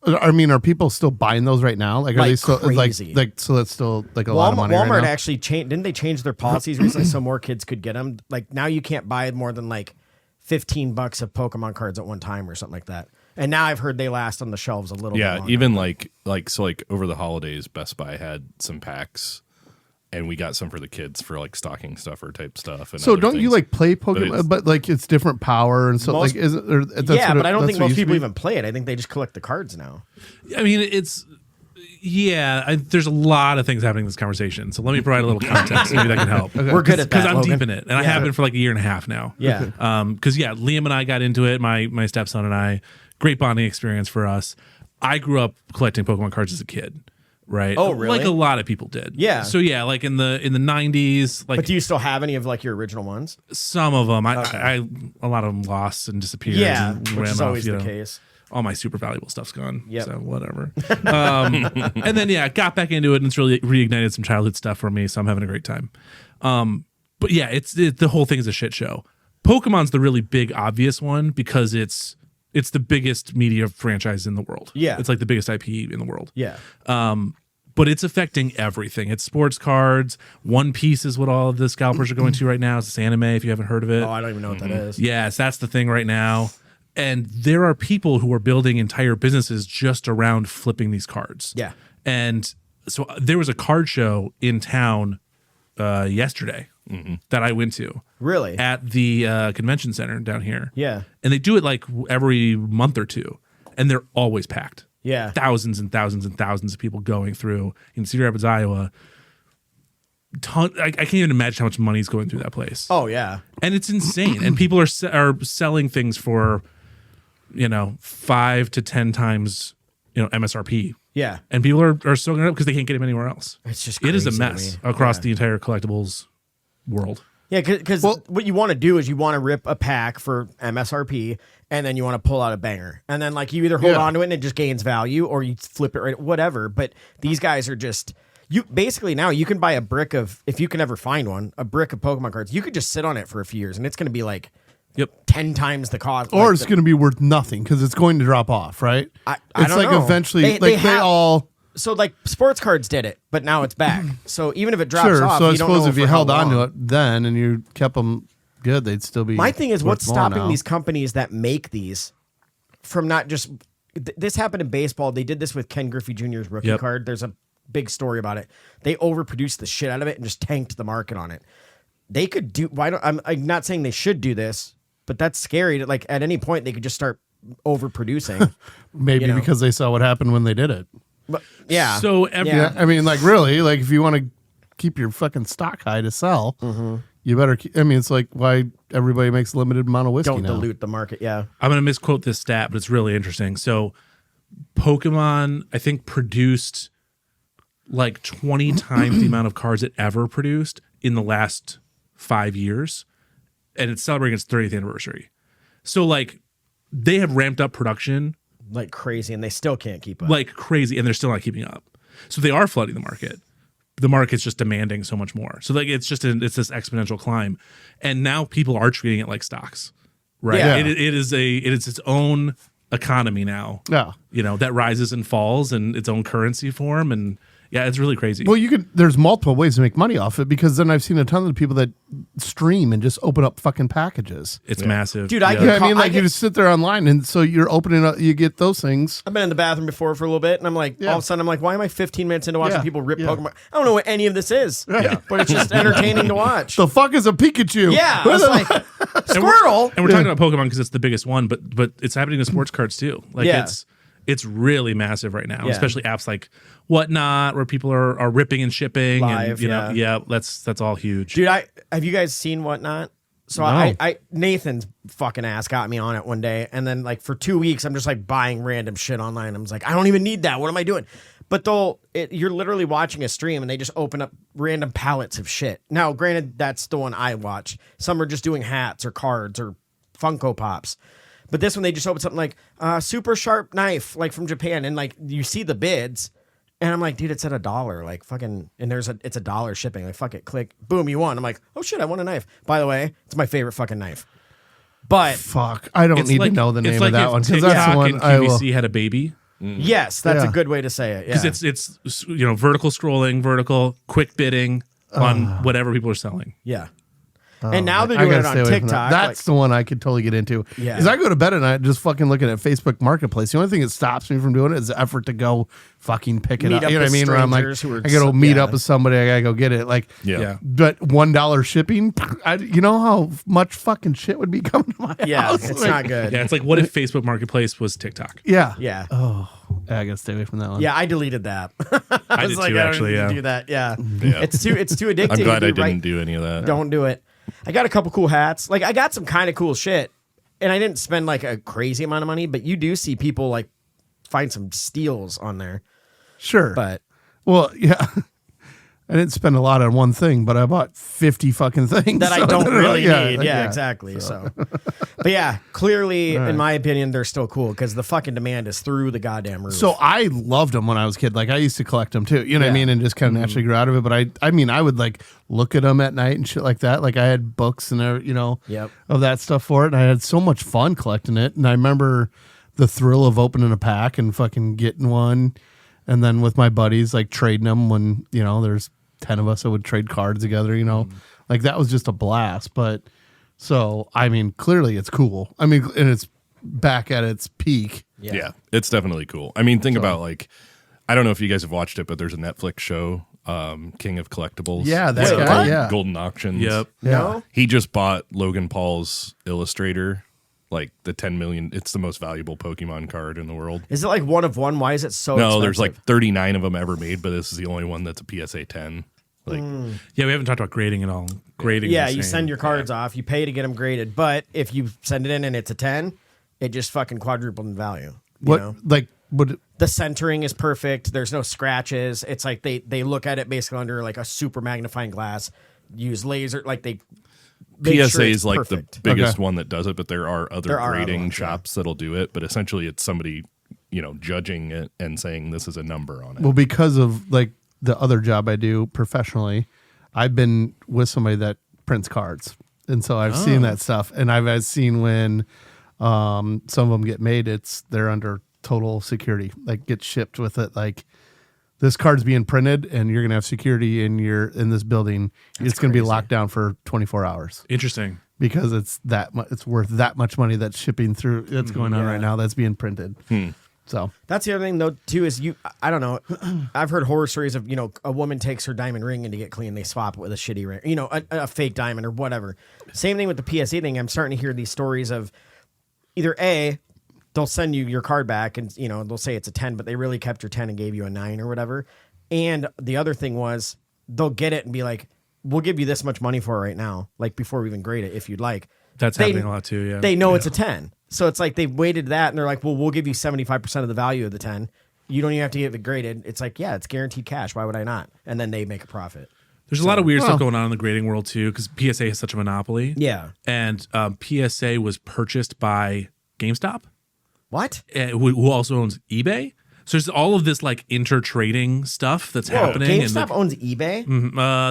I mean, are people still buying those right now? Are they still crazy. so that's still a lot of money Walmart right now? actually changed. Didn't they change their policies recently so more kids could get them? Now you can't buy more than $15 of Pokemon cards at one time or something like that. And now I've heard they last on the shelves a little bit longer. Even over the holidays, Best Buy had some packs, and we got some for the kids for stocking stuffer type stuff. And so don't things. you play Pokemon? But it's different power and so is it? But I don't think most people even play it. I think they just collect the cards now. I mean, there's a lot of things happening in this conversation. So let me provide a little context. Maybe that can help. Okay. We're good at that, because I'm Logan. deep in it, and I have been for a year and a half now. Yeah. Because Liam and I got into it. My stepson and I. Great bonding experience for us. I grew up collecting Pokemon cards as a kid, right? Oh, really? Like a lot of people did. Yeah. So in the 90s, but do you still have any of your original ones? some of them, Okay. a lot of them lost and disappeared. Yeah, and which ran is off, always the case. All my super valuable stuff's gone. Yep. So whatever. And then got back into it, and it's really reignited some childhood stuff for me. So I'm having a great time. But yeah, the whole thing is a shit show. Pokemon's the really big obvious one because it's the biggest media franchise in the world. Yeah. It's the biggest IP in the world. Yeah. But it's affecting everything. It's sports cards. One Piece is what all of the scalpers are going to right now. It's this anime, if you haven't heard of it. Oh, I don't even know what that is. Yes, that's the thing right now. And there are people who are building entire businesses just around flipping these cards. Yeah. And so there was a card show in town yesterday that I went to. Really? At the convention center down here. Yeah. And they do it every month or two. And they're always packed. Yeah. Thousands and thousands and thousands of people going through in Cedar Rapids, Iowa. I can't even imagine how much money is going through that place. Oh, yeah. And it's insane. And people are selling things for 5 to 10 times MSRP. Yeah. And people are soaking it up because they can't get them anywhere else. It's just it is a crazy to mess me. across the entire collectibles world. Yeah, because what you want to do is you want to rip a pack for MSRP, and then you want to pull out a banger. And then you either hold on to it and it just gains value, or you flip it right, whatever. But these guys are just... Basically now you can buy a brick of, if you can ever find one, a brick of Pokemon cards. You could just sit on it for a few years, and it's going to be 10 times the cost. Or it's going to be worth nothing because it's going to drop off, right? I it's don't know. Eventually, they all... So sports cards did it, but now it's back. So even if it drops off, so I you don't know suppose if you for how held on to long. it then and you kept them good, they'd still be... My thing is, what's worth more stopping now. these companies that make these from not just... This happened in baseball. They did this with Ken Griffey Jr.'s rookie card. There's a big story about it. They overproduced the shit out of it and just tanked the market on it. They could do... I'm not saying they should do this, but that's scary. At any point, they could just start overproducing. Maybe because they saw what happened when they did it. But, yeah. So I mean, really, if you want to keep your fucking stock high to sell, you better keep... I mean, it's why everybody makes a limited amount of whiskey Don't now. dilute the market, yeah. I'm going to misquote this stat, but it's really interesting. So Pokemon, I think, produced like 20 times the amount of cards it ever produced in the last 5 years, and it's celebrating its 30th anniversary. So like they have ramped up production like crazy, and they still can't keep up. Like crazy, and they're still not keeping up. So they are flooding the market. The market's just demanding so much more. So like it's this exponential climb, and now people are treating it like stocks, right? Yeah. It is its own economy now. Yeah, that rises and falls, and its own currency form, and yeah, it's really crazy. Well, there's multiple ways to make money off it, because then I've seen a ton of people that stream and just open up fucking packages. It's massive, dude. You just sit there online, and so you're opening up. You get those things. I've been in the bathroom before for a little bit, and I'm like, all of a sudden, I'm like, why am I 15 minutes into watching people rip Pokemon? I don't know what any of this is, but it's just entertaining to watch. The fuck is a Pikachu? Yeah, I was like, Squirtle. And we're talking about Pokemon because it's the biggest one, but it's happening to sports cards too. Like it's really massive right now, especially apps like Whatnot, where people are ripping and shipping. Live, and that's all huge. Dude, have you guys seen Whatnot? So No. I Nathan's fucking ass got me on it one day, and then like for 2 weeks I'm just like buying random shit online. I'm just like, I don't even need that. What am I doing? But you're literally watching a stream, and they just open up random pallets of shit. Now, granted, that's the one I watch. Some are just doing hats or cards or Funko Pops. But this one, they just open something like super sharp knife, like from Japan, and like you see the bids. And I'm like, dude, it's at $1, like fucking, and it's $1 shipping. Like, fuck it, click, boom, you won. I'm like, oh shit, I won a knife. By the way, it's my favorite fucking knife. But fuck, I don't need to know the name of that one, because that's the one and QVC had a baby. Yes, that's a good way to say it. Because it's vertical scrolling, vertical quick bidding on whatever people are selling. Yeah. And now they're doing it on TikTok. That's the one I could totally get into. Yeah. Because I go to bed at night just fucking looking at Facebook Marketplace. The only thing that stops me from doing it is the effort to go fucking pick it up. You know what I mean? Where I'm like, I got to meet up with somebody. I got to go get it. Like, but $1 shipping, you know how much fucking shit would be coming to my house? It's not good. Yeah, it's like, what if Facebook Marketplace was TikTok? Yeah. Yeah. Oh, I got to stay away from that one. Yeah, I deleted that. I did too, actually. Do that. Yeah. It's too addictive. I'm glad I didn't do any of that. Don't do it. I got a couple cool hats. Like, I got some kind of cool shit, and I didn't spend like a crazy amount of money, but you do see people like find some steals on there. Sure. But well, yeah. I didn't spend a lot on one thing, but I bought 50 fucking things that I don't really need. Yeah, exactly. So. But yeah, clearly, in my opinion, they're still cool because the fucking demand is through the goddamn roof. So I loved them when I was a kid. Like, I used to collect them too. You know what I mean? And just kind of naturally grew out of it. But I mean, I would like look at them at night and shit like that. Like, I had books and of that stuff for it. And I had so much fun collecting it. And I remember the thrill of opening a pack and fucking getting one. And then with my buddies, like trading them when, there's 10 of us that would trade cards together, like that was just a blast. But so, I mean, clearly it's cool. I mean, and it's back at its peak. Yeah, it's definitely cool. I mean, think about like, I don't know if you guys have watched it, but there's a Netflix show, King of Collectibles. Yeah, that's guy, Golden Auctions. Yep. Yeah. He just bought Logan Paul's Illustrator. Like the 10 million, it's the most valuable Pokemon card in the world. Is it like one of one? Why is it so expensive? There's like 39 of them ever made, but this is the only one that's a PSA 10. Like, yeah, we haven't talked about grading at all. Grading, yeah, you send your cards off, you pay to get them graded, but if you send it in and it's a 10, it just fucking quadrupled in value. The centering is perfect. There's no scratches. It's like they look at it basically under like a super magnifying glass. Use laser, like they. PSA is like the biggest one that does it, but there are other grading shops that'll do it. But essentially, it's somebody judging it and saying this is a number on it. Well, because of like the other job I do professionally, I've been with somebody that prints cards, and so I've seen that stuff, and I've seen when some of them get made, they're under total security, like get shipped with it, like. This card's being printed, and you're gonna have security in this building. It's gonna be locked down for 24 hours. Interesting, because it's it's worth that much money that's shipping through. That's going on right now. That's being printed. So that's the other thing though too is I don't know. I've heard horror stories of a woman takes her diamond ring and to get clean they swap it with a shitty ring. A fake diamond or whatever. Same thing with the PSA thing. I'm starting to hear these stories of either they'll send you your card back and, they'll say it's a 10, but they really kept your 10 and gave you a 9 or whatever. And the other thing was they'll get it and be like, we'll give you this much money for it right now, like before we even grade it, if you'd like. That's happening a lot too, yeah. They know it's a 10. So it's like they weighted that and they're like, well, we'll give you 75% of the value of the 10. You don't even have to get it graded. It's like, yeah, it's guaranteed cash. Why would I not? And then they make a profit. There's a lot of weird stuff going on in the grading world too, because PSA is such a monopoly. Yeah. And PSA was purchased by GameStop. What? Who also owns eBay. So there's all of this like inter-trading stuff that's happening. GameStop owns eBay?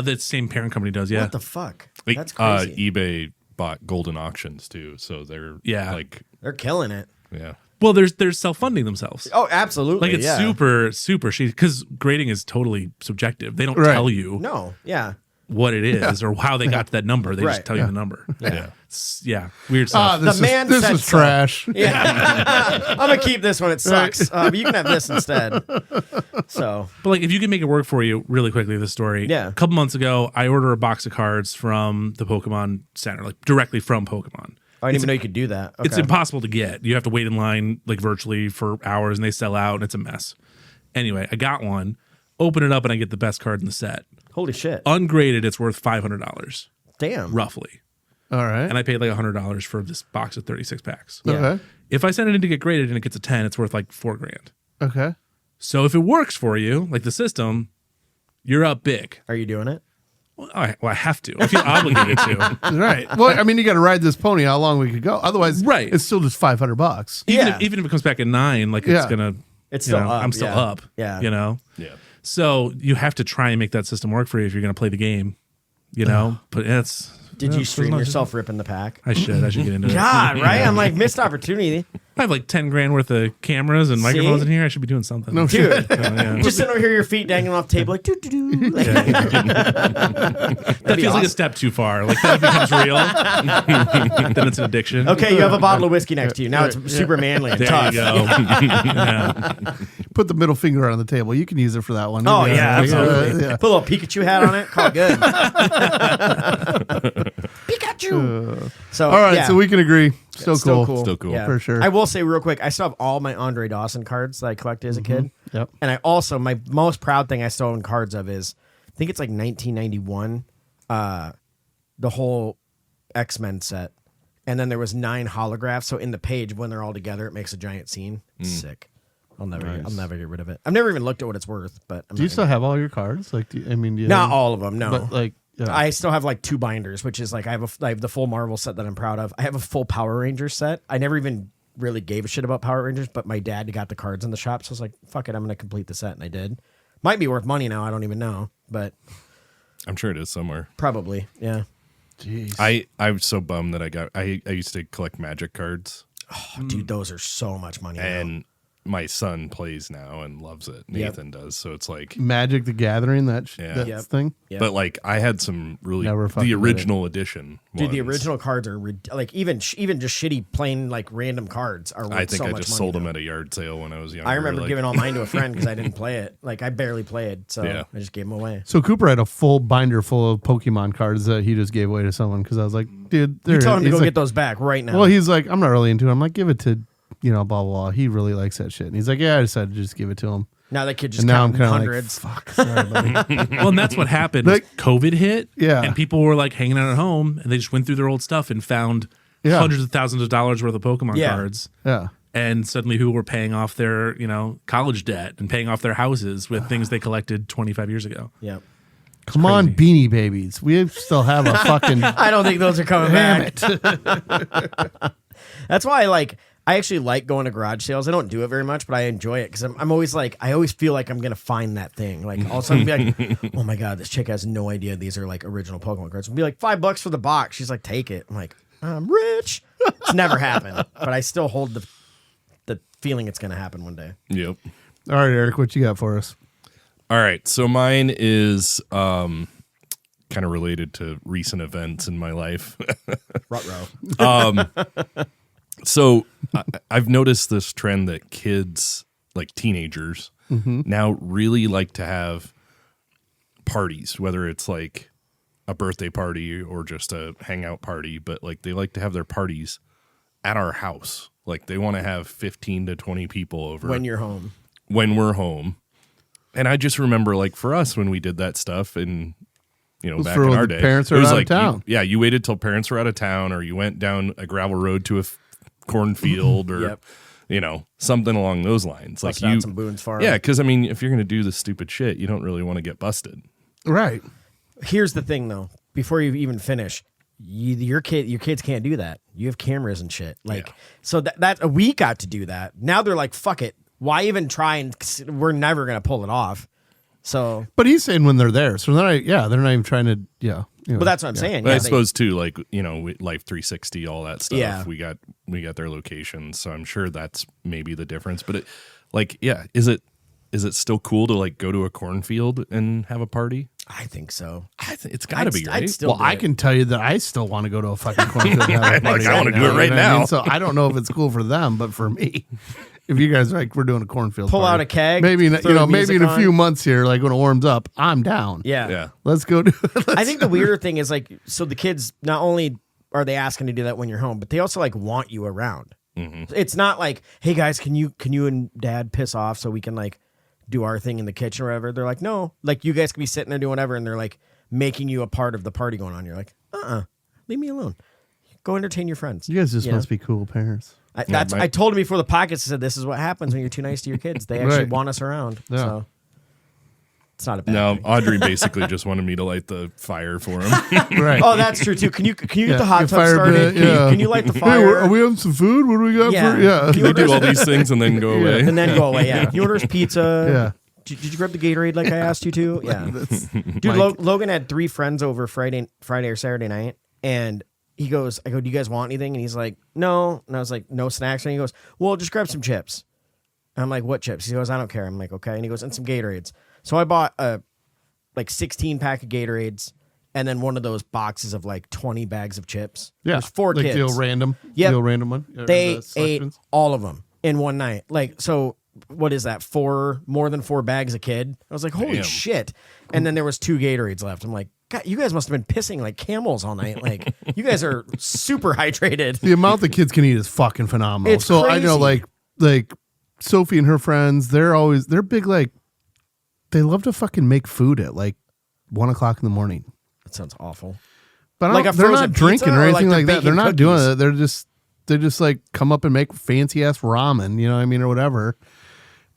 The same parent company does, yeah. What the fuck? That's crazy. eBay bought Golden Auctions too, so they're they're killing it. Yeah. Well, they're self-funding themselves. Oh, absolutely. Like it's super shitty because grading is totally subjective. They don't tell you what it is or how they got to that number. They just tell you the number. Yeah. Weird stuff. This is trash. Yeah. I'm gonna keep this one. It sucks. But you can have this instead. So, but like, if you can make it work for you, really quickly, this story. Yeah. A couple months ago, I ordered a box of cards from the Pokemon Center, like directly from Pokemon. I didn't even know you could do that. Okay. It's impossible to get. You have to wait in line like virtually for hours, and they sell out, and it's a mess. Anyway, I got one. Open it up, and I get the best card in the set. Holy shit! Ungraded, it's worth $500. Damn. Roughly. All right. And I paid like $100 for this box of 36 packs. Yeah. Okay. If I send it in to get graded and it gets a 10, it's worth like $4,000. Okay. So if it works for you, like the system, you're up big. Are you doing it? Well, I have to. I feel obligated to. Right. Well, I mean, you got to ride this pony how long we could go. Otherwise, Right. it's still just $500. Even if it comes back at 9, like it's gonna. It's still up. I'm still up. Yeah. You know. Yeah. So you have to try and make that system work for you if you're gonna play the game. You know. But it's. Did you stream yourself ripping the pack? I should get into it. God, right? I'm like, missed opportunity. I have like $10,000 worth of cameras and microphones in here. I should be doing something. No Dude. Yeah. Just sitting over here, your feet dangling off the table, like, doo-doo-doo. Like, That feels like a step too far. Like that becomes real. Then it's an addiction. Okay, you have a bottle of whiskey next to you. Now it's super manly and There tough. you go. Yeah. Put the middle finger on the table. You can use it for that one. Oh, yeah, absolutely. Yeah. Put a little Pikachu hat on it. Call it good. Pikachu. So, All right, yeah. so we can agree. Still cool. Still cool. Yeah. For sure. I will say real quick, I still have all my Andre Dawson cards that I collected as a kid. Yep. And I also, my most proud thing I still own cards of is, I think it's like 1991, the whole X-Men set. And then there was 9 holographs. So in the page, when they're all together, it makes a giant scene. Sick. I'll never get rid of it. I've never even looked at what it's worth. But Do you still have all your cards? Like, do you not all of them? No. But like, I still have like 2 binders, which is like I have the full Marvel set that I'm proud of. I have a full Power Rangers set. I never even really gave a shit about Power Rangers, but my dad got the cards in the shop, so I was like, "Fuck it, I'm gonna complete the set," and I did. Might be worth money now. I don't even know, but I'm sure it is somewhere. probably, yeah. jeez. I'm so bummed that I used to collect Magic cards, Oh, dude, those are so much money. now. and my son plays now and loves it. Nathan does, so it's like. Magic the Gathering, that Yep. thing. Yep. But like I had some really Never fucking the read it. original edition. Dude, the ones. original cards are like even just shitty plain like random cards are worth I think so I much just money sold now. them at a yard sale when I was younger. I remember like, giving all mine to a friend because I didn't play it. Like I barely played, so Yeah. I just gave them away. So Cooper had a full binder full of Pokemon cards that he just gave away to someone because I was like, dude, You tell him to he's go like, get those back right now. Well, he's like, I'm not really into it. I'm like, give it to, blah, blah, blah. He really likes that shit. And he's like, yeah, I decided to just give it to him. now that kid just And now I'm counting kind of hundreds. like, fuck, sorry, buddy. Well, and that's what happened. Like- COVID hit, Yeah. and people were like hanging out at home, and they just went through their old stuff and found Yeah. hundreds of thousands of dollars worth of Pokemon Yeah. cards. Yeah. And suddenly, people were paying off their college debt and paying off their houses with things they collected 25 years ago. Yep. Come on, Beanie Babies. We still have a fucking. I don't think those are coming Damn back. That's why I actually like going to garage sales. I don't do it very much, but I enjoy it because I'm always like, I always feel like I'm going to find that thing. Like all of a sudden be like, oh my God, this chick has no idea these are like original Pokemon cards. It'll be like $5 for the box. She's like, take it. I'm like, I'm rich. It's never happened, but I still hold the feeling it's going to happen one day. Yep. All right, Eric, what you got for us? All right, so mine is kind of related to recent events in my life. Ruh-roh. So I've noticed this trend that kids, like teenagers, now really like to have parties, whether it's like a birthday party or just a hangout party, but like they like to have their parties at our house. Like they want to have 15 to 20 people over When you're home. when we're home. And I just remember, like, for us when we did that stuff and, was back for in when our the day, parents it were was out of like, town. you waited till parents were out of town or you went down a gravel road to a cornfield or something along those lines. Like you, some Boone's Farm. Yeah, because I mean, if you're going to do this stupid shit, you don't really want to get busted. Right. Here's the thing, though. Before you even finish, your kids can't do that. You have cameras and shit. So that we got to do that. Now they're like, fuck it. Why even try? And we're never going to pull it off. So, but he's saying when they're there, so they're not even trying to. Yeah. But that's what I'm saying. But I suppose too, like Life 360, all that stuff. Yeah. We got their locations, so I'm sure that's maybe the difference. But is it still cool to like go to a cornfield and have a party? I think so. It's got to be, right? I can tell you that I still want to go to a fucking cornfield and have a party. I want to do it right now. I mean? So I don't know if it's cool for them, but for me, if you guys are like, we're doing a cornfield pull party, out a keg, maybe in a few months here, like when it warms up, I'm down. Yeah. Let's go do it. I think the weirder thing is like, so the kids, not only are they asking to do that when you're home, but they also like want you around. Mm-hmm. It's not like, hey guys, can you and dad piss off so we can like do our thing in the kitchen or whatever. They're like, no, like you guys can be sitting there doing whatever, and they're like making you a part of the party going on. You're like, leave me alone. Go entertain your friends. You guys just must be cool parents. I told him before the podcast. I said, this is what happens when you're too nice to your kids. They actually want us around. Yeah. So it's not a bad thing. Audrey basically just wanted me to light the fire for him. Right. Oh, that's true too. Can you get the hot tub started? Can you light the fire? Hey, are we having some food? What do we got for? Yeah. They do all these things and then go away. And then go away. Yeah. He orders pizza. Yeah. Did you grab the Gatorade like I asked you to? Yeah. Dude, Logan had 3 friends over Friday or Saturday night, and I go, do you guys want anything? And he's like, no. And I was like, no snacks. And he goes, well, just grab some chips. And I'm like, what chips? He goes, I don't care. I'm like, okay. And he goes, and some Gatorades. So I bought a 16 pack of Gatorades and then one of those boxes of like 20 bags of chips. Yeah. There's 4 kids. Deal random. Yep. Deal random one. They ate all of them in one night. Like, so what is that? More than 4 bags a kid. I was like, holy shit. And then there was 2 Gatorades left. I'm like, God, you guys must have been pissing like camels all night. Like, you guys are super hydrated. The amount the kids can eat is fucking phenomenal. It's crazy. I know like Sophie and her friends, they're big, like, they love to fucking make food at like 1:00 in the morning. That sounds awful. But like they're not drinking or anything like that. They're not doing it. They just like come up and make fancy ass ramen, you know what I mean, or whatever.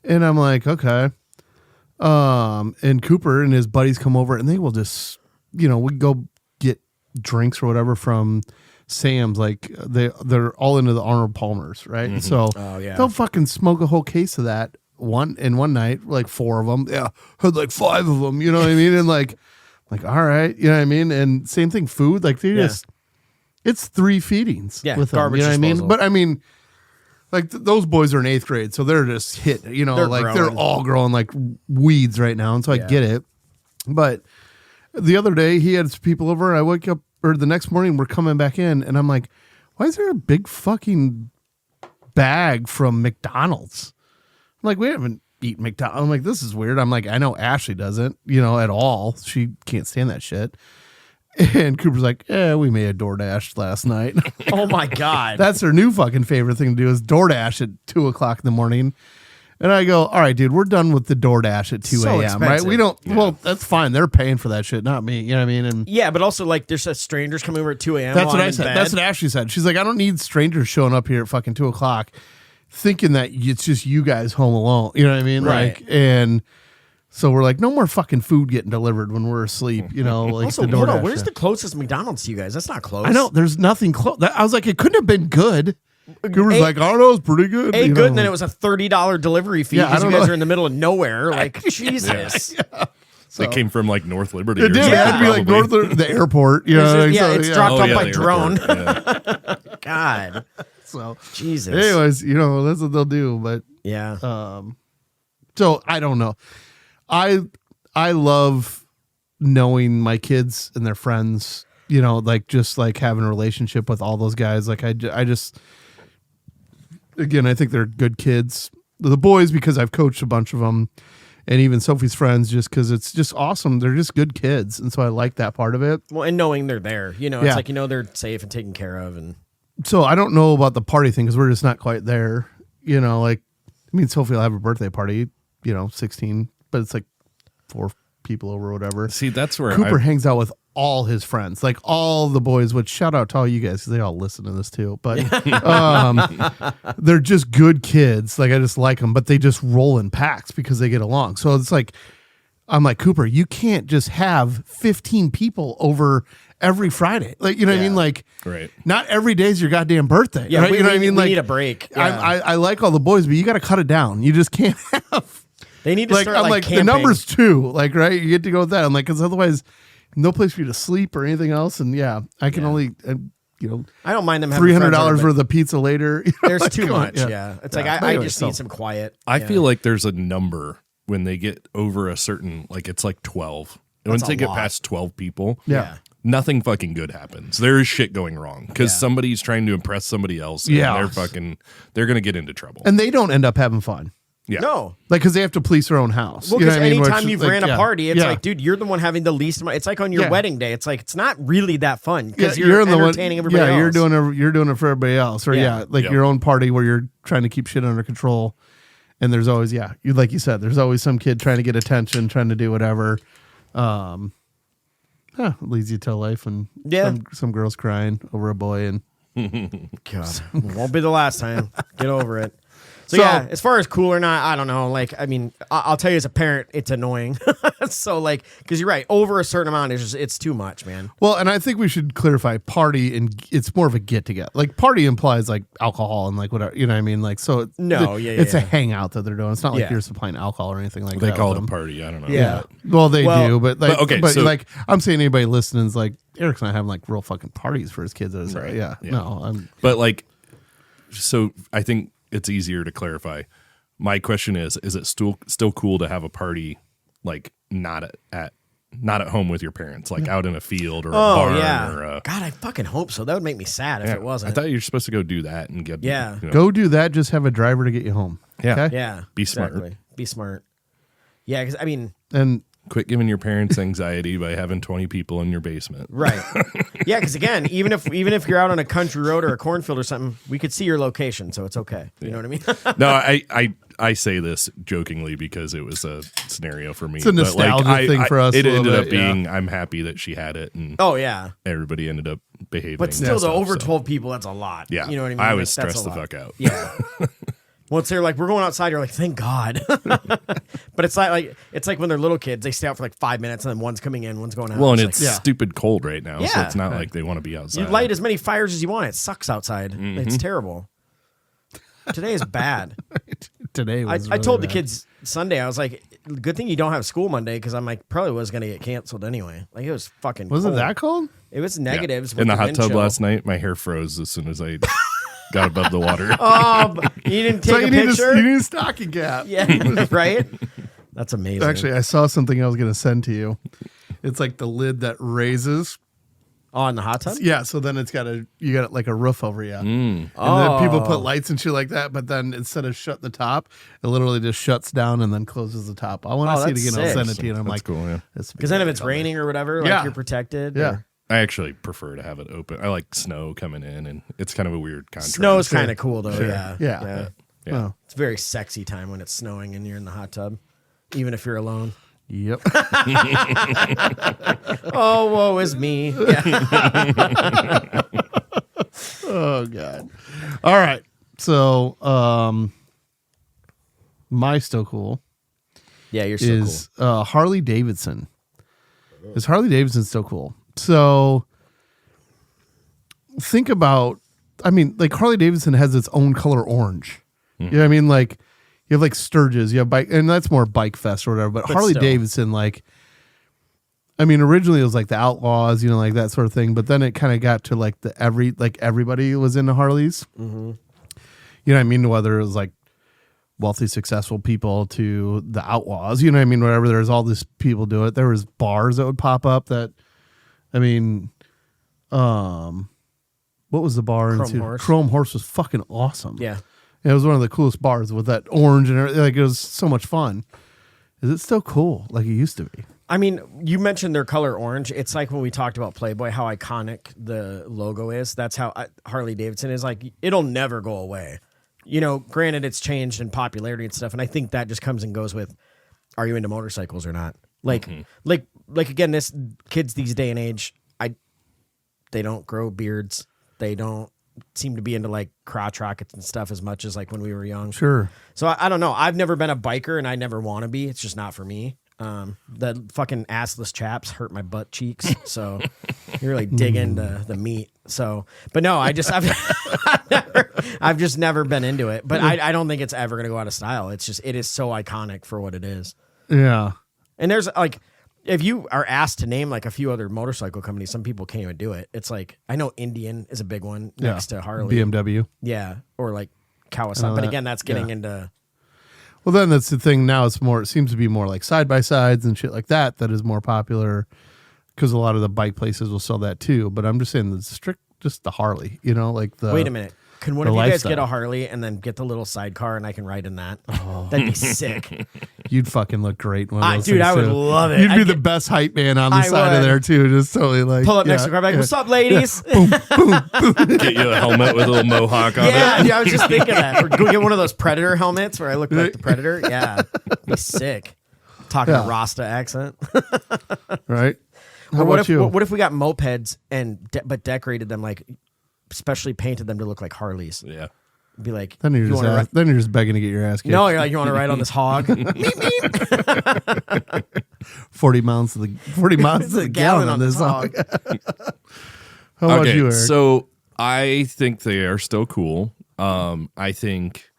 And I'm like, okay. And Cooper and his buddies come over and they will just, we go get drinks or whatever from Sam's. Like they're all into the Arnold Palmers, right? Mm-hmm. So they'll fucking smoke a whole case of that one night, like 4 of them. Yeah, had like 5 of them. You know what I mean? And like all right, you know what I mean? And same thing, food. Like they just, it's 3 feedings. Yeah, with garbage. Them, you know what I disposal. mean? But I mean, like those boys are in 8th grade, so they're just hit. They're like growing. They're all growing like weeds right now, and so I get it. But the other day he had some people over, and I wake up, or the next morning we're coming back in, and I'm like, why is there a big fucking bag from McDonald's? I'm like, we haven't eaten McDonald's. I'm like, this is weird. I'm like, I know Ashley doesn't, at all. She can't stand that shit. And Cooper's like, we made a DoorDash last night. Oh my God. That's her new fucking favorite thing to do is DoorDash at 2:00 in the morning. And I go, all right, dude, we're done with the DoorDash at 2 a.m., right? We don't, well, that's fine. They're paying for that shit, not me. You know what I mean? And yeah, but also like there's strangers coming over at 2 a.m. That's what I said. That's what Ashley said. She's like, I don't need strangers showing up here at fucking 2:00 thinking that it's just you guys home alone. You know what I mean? Right. Like, and so we're like, no more fucking food getting delivered when we're asleep, like also, the DoorDash. Hold on, where's the closest McDonald's to you guys? That's not close. I know, there's nothing close. I was like, it couldn't have been good. Cooper's like, I don't know, it's pretty good. Good, and then it was a $30 delivery fee because you guys are in the middle of nowhere. Like, Jesus. Yeah. So, they came from like North Liberty. It did. It had to be like North the airport. It's dropped off by drone. God. So Jesus. Anyways, that's what they'll do. But yeah. So I don't know. I love knowing my kids and their friends. Like just like having a relationship with all those guys. Like I just. Again, I think they're good kids. The boys, because I've coached a bunch of them, and even Sophie's friends, just because it's just awesome. They're just good kids, and so I like that part of it. Well, and knowing they're there, it's like they're safe and taken care of, and so I don't know about the party thing because we're just not quite there. Like Sophie will have a birthday party, 16, but it's like 4 people over or whatever. See, that's where Cooper hangs out with all his friends, like all the boys, which shout out to all you guys because they all listen to this too. But they're just good kids. Like I just like them, but they just roll in packs because they get along. So it's like, I'm like, Cooper, you can't just have 15 people over every Friday. Like, you know what I mean? Like, right. Not every day's your goddamn birthday. Yeah, right? You know what I mean? We like, need a break. Yeah. I like all the boys, but you got to cut it down. You just can't have. They need to Like, start I'm like, camping. the number's 2. Like, right? You get to go with that. I'm like, because otherwise, no place for you to sleep or anything else. And I can only, I don't mind them having $300 worth of pizza later. There's like, too much. Yeah. It's like, I Anyway, just need some quiet. I feel like there's a number when they get over a certain, like it's like 12. Once they get past 12 people, nothing fucking good happens. There is shit going wrong because somebody's trying to impress somebody else. And they're going to get into trouble. And they don't end up having fun. Yeah. No. Like, because they have to police their own house. Well, You know because what I mean? anytime Which, you've like, ran a party, it's yeah. like, dude, you're the one having the least amount. It's like on your wedding day. It's like, it's not really that fun because Yeah, you're in the one- entertaining everybody else. you're doing it for everybody else. Or your own party where you're trying to keep shit under control. And there's always, like you said, there's always some kid trying to get attention, trying to do whatever. It leads you to life, and some girls crying over a boy, and God, won't be the last time. Get over it. So as far as cool or not, I don't know. Like, I mean, I'll tell you as a parent, it's annoying. So like, because you're right, over a certain amount it's too much, man. Well, and I think we should clarify party, and it's more of a get together. Like party implies like alcohol and like whatever, you know what I mean? Like, so it's a hangout that they're doing. It's not like you're supplying alcohol or anything like that. They call it a party. I don't know. Yeah. Well, they do, but like, okay, so, like I'm saying, anybody listening is like, Eric's not having like real fucking parties for his kids. Right. Yeah. No, but like, so I think it's easier to clarify. My question is it still cool to have a party like not at home with your parents, like out in a field or a barn or God, I fucking hope so. That would make me sad if it wasn't. I thought you were supposed to go do that and get go do that, just have a driver to get you home. Yeah. Okay? Yeah. Be smart. Be smart. Yeah, because I mean, and quit giving your parents anxiety by having 20 people in your basement. Right. Yeah, because again, even if you're out on a country road or a cornfield or something, we could see your location, so it's okay. You know what I mean? No, I say this jokingly because it was a scenario for me. It's a nostalgia thing for us. It ended up being, I'm happy that she had it, and everybody ended up behaving. But still, over 12 people, that's a lot. Yeah, you know what I mean. I was stressed the fuck out. Yeah. Once they're like, we're going outside, you're like, thank God. But it's like when they're little kids, they stay out for like 5 minutes and then one's coming in, one's going out. Well, and it's stupid cold right now, so Yeah. it's not like they want to be outside. You light as many fires as you want. It sucks outside. It's terrible. Today is bad. Today was I told the kids Sunday, I was like, good thing you don't have school Monday because I'm like, probably was going to get canceled anyway. Like it was fucking Was cold. it that cold? It was negatives. In the hot wind tub chill. last night, my hair froze as soon as I got above the water. Oh, you didn't take a picture? You need a stocking cap. Yeah, right? That's amazing. Actually, I saw something I was going to send to you. It's like the lid that raises. Oh, in the hot tub? Yeah, so then you got like a roof over you. And Oh. then people put lights and shit like that, but then instead of shut the top, it literally just shuts down and then closes the top. I want to see it that's again. I'll sick. send it to you. And I'm That's like, cool, yeah. Because then if it's raining or whatever, like you're protected. Yeah. or- I actually prefer to have it open. I like snow coming in, and it's kind of a weird contrast. Snow's kind of cool though. Yeah. Yeah. Yeah. It's a very sexy time when it's snowing and you're in the hot tub, even if you're alone. Yep. Oh, woe is me. Yeah. Oh God. All right. So my still cool Yeah, you're so is Harley Davidson. Is Harley Davidson still cool? So think about, I mean, like Harley Davidson has its own color orange. You know what I mean? Like you have like Sturgis, you have bike, and that's more Bike Fest or whatever. But Harley still. Davidson, like, I mean, originally it was like the Outlaws, you know, like that sort of thing. But then it kind of got to like everybody was into Harleys. Mm-hmm. You know what I mean? Whether it was like wealthy, successful people to the Outlaws, you know what I mean? Whatever, there's all these people do it. There was bars that would pop up that, I mean, what was the bar? Chrome Horse. Chrome Horse was fucking awesome. Yeah. It was one of the coolest bars with that orange and everything. Like, it was so much fun. Is it still cool like it used to be? I mean, you mentioned their color orange. It's like when we talked about Playboy, how iconic the logo is. That's how Harley Davidson is. Like, it'll never go away. You know, granted, it's changed in popularity and stuff, and I think that just comes and goes with, are you into motorcycles or not? Like again, this kids these day and age, they don't grow beards. They don't seem to be into like crotch rockets and stuff as much as like when we were young. Sure. So I don't know. I've never been a biker and I never want to be. It's just not for me. The fucking assless chaps hurt my butt cheeks. So you really dig into the meat. So, but no, I've just never been into it. But I don't think it's ever going to go out of style. It is so iconic for what it is. Yeah. And there's like, if you are asked to name like a few other motorcycle companies, some people can't even do it. It's like, I know Indian is a big one next to Harley. BMW. Yeah. Or like Kawasaki. But again, that's getting into. Well, then that's the thing now. It seems to be more like side-by-sides and shit like that is more popular because a lot of the bike places will sell that too. But I'm just saying just the Harley, like the. Wait a minute. Can one of you guys get a Harley and then get the little sidecar and I can ride in that? Oh. That'd be sick. You'd fucking look great. One of those dude, I would love it. You'd be the best hype man on the side of there too. Just totally like pull up next to the car, like, what's up, ladies? Boom, boom, boom. Get you a helmet with a little mohawk on it. Yeah, I was just thinking that. Or go get one of those Predator helmets where I look like the Predator. Yeah, be sick. Talking a Rasta accent. Right. How what about if, you? What if we got mopeds but decorated them like, specially painted them to look like Harleys? Yeah. Be like, then you're just begging to get your ass kicked. No, you're like, you want to ride on this hog? 40 miles to the gallon on this hog. How about you, Eric? So I think they are still cool. I think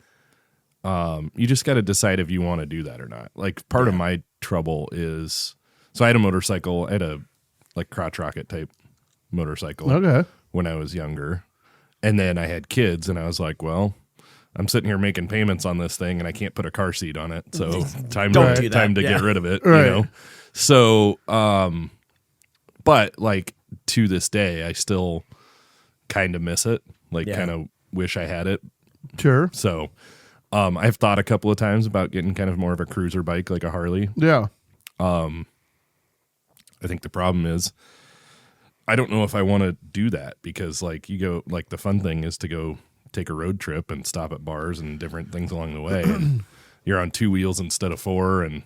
you just got to decide if you want to do that or not. Like part of my trouble is, so I had a motorcycle, I had a like crotch rocket type motorcycle when I was younger. And then I had kids, and I was like, well, I'm sitting here making payments on this thing, and I can't put a car seat on it. So time to get rid of it, So, but like to this day, I still kind of miss it. Like kind of wish I had it. Sure. So I've thought a couple of times about getting kind of more of a cruiser bike, like a Harley. Yeah. I think the problem is, I don't know if I want to do that because like you go, like the fun thing is to go take a road trip and stop at bars and different things along the way. And you're on 2 wheels instead of 4. And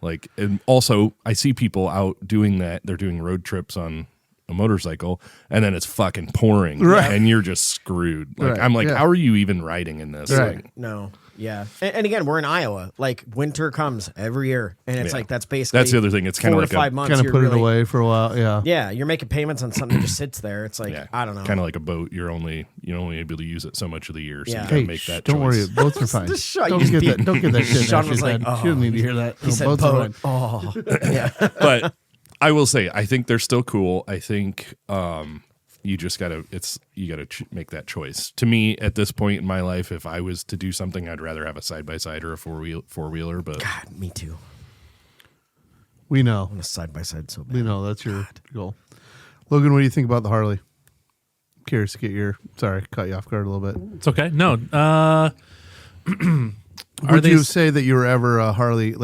like, and also I see people out doing that. They're doing road trips on a motorcycle and then it's fucking pouring and you're just screwed. Like, I'm like, how are you even riding in this? Right. Like, no. Yeah. And again, we're in Iowa. Like winter comes every year. And it's like, that's basically. That's the other thing. It's kind of like 4 to 5 months. Kind of put it away for a while. Yeah. Yeah. You're making payments on something that just sits there. It's like, I don't know. Kind of like a boat. You're only able to use it so much of the year. So you Yeah. gotta make that Don't choice. worry. Boats are fine. Just shut- Don't you get that shit. Shaun out was your like, head. She doesn't need to hear that. He said Boats are boat. fine. Oh. Yeah. But I will say, I think they're still cool. I think you just gotta make that choice. To me, at this point in my life, if I was to do something, I'd rather have a side by side or a four wheeler. But God, me too. We know. I want a side by side so bad. We know that's your goal. Logan, what do you think about the Harley? Curious to get your. Sorry, cut you off guard a little bit. It's okay. No. Would you say that you were ever a Harley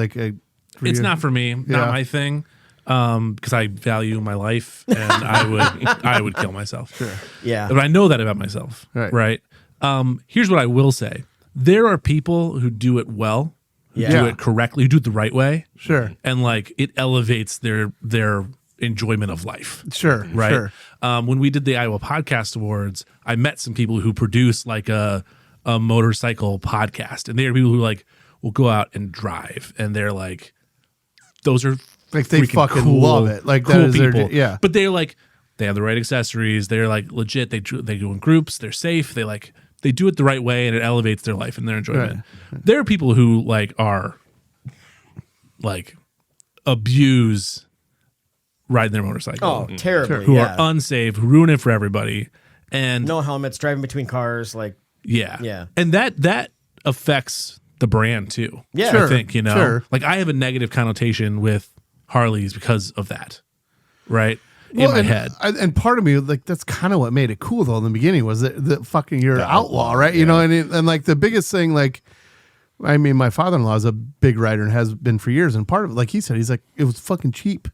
It's not for me. Not my thing. Because I value my life and I would kill myself. Sure. Yeah. But I know that about myself. Right. Here's what I will say. There are people who do it well, who do it correctly, who do it the right way. Sure. And like it elevates their enjoyment of life. Sure. Right. Sure. When we did the Iowa Podcast Awards, I met some people who produce like a motorcycle podcast. And they are people who like will go out and drive. And they're like, those are like they fucking cool, love it. Like cool that is people. their But they're like, they have the right accessories. They're like legit. They go in groups. They're safe. They do it the right way and it elevates their life and their enjoyment. Right. There are people who are abuse riding their motorcycle. Oh, terribly. Who are unsafe, who ruin it for everybody. And no helmets, driving between cars. Yeah. And that affects the brand too. Yeah. Sure. I think, Sure. like I have a negative connotation with Harleys because of that. Right? In my head. And part of me, like, that's kind of what made it cool though in the beginning was that fucking you're an outlaw, right? You know, and like the biggest thing, like, I mean, my father-in-law is a big rider and has been for years. And part of it, like he said, he's like, it was fucking cheap.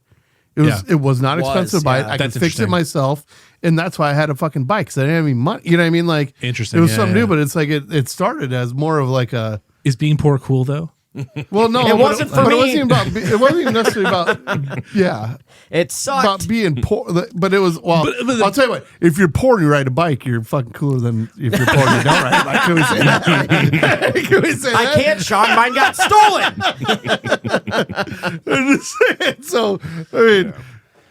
It was not expensive to buy it. I could fix it myself. And that's why I had a fucking bike because I didn't have any money. You know what I mean? Like, interesting. It was something new, but it's like it started as more of like a. Is being poor cool though? Well, no, it wasn't for me. It wasn't even necessarily about. Yeah, it sucked about being poor, but it was. Well, but I'll tell you what. If you're poor and you ride a bike, you're fucking cooler than if you're poor and you don't ride a bike. Can we say that? Can we say that? I can't, Shaun. Mine got stolen. I'm just saying. So I mean,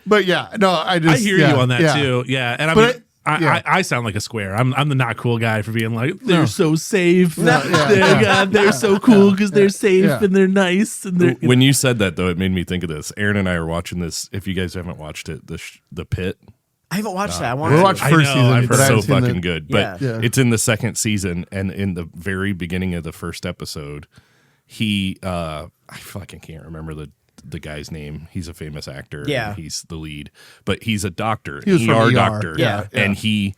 but yeah, no, I hear you on that too. Yeah, and I mean. I sound like a square. I'm the not cool guy for being like they're so safe. They're so cool because they're safe and they're nice. And they're, when you said that though, it made me think of this. Aaron and I are watching this. If you guys haven't watched it, the Pit. I haven't watched that. We watched first season. I've heard so fucking the, good. But it's in the second season, and in the very beginning of the first episode, he I fucking can't remember the guy's name. He's a famous actor. Yeah. He's the lead. But he's a doctor. He was ER from ER. doctor. Yeah. And he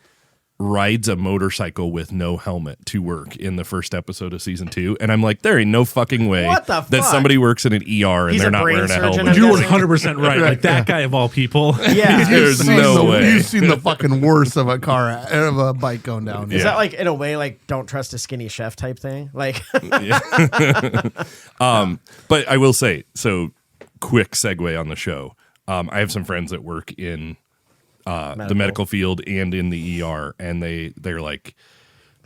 rides a motorcycle with no helmet to work in the first episode of season 2. And I'm like, there ain't no fucking way What the that fuck? somebody works in an ER and He's they're a not brain wearing a surgeon, helmet. I'm you're guessing. 100% right. Like that guy of all people. Yeah. There's no way. You've seen the fucking worst of a bike going down. Is that like in a way like don't trust a skinny chef type thing? Like But I will say, so quick segue on the show. I have some friends that work in the medical field and in the ER, and they're like,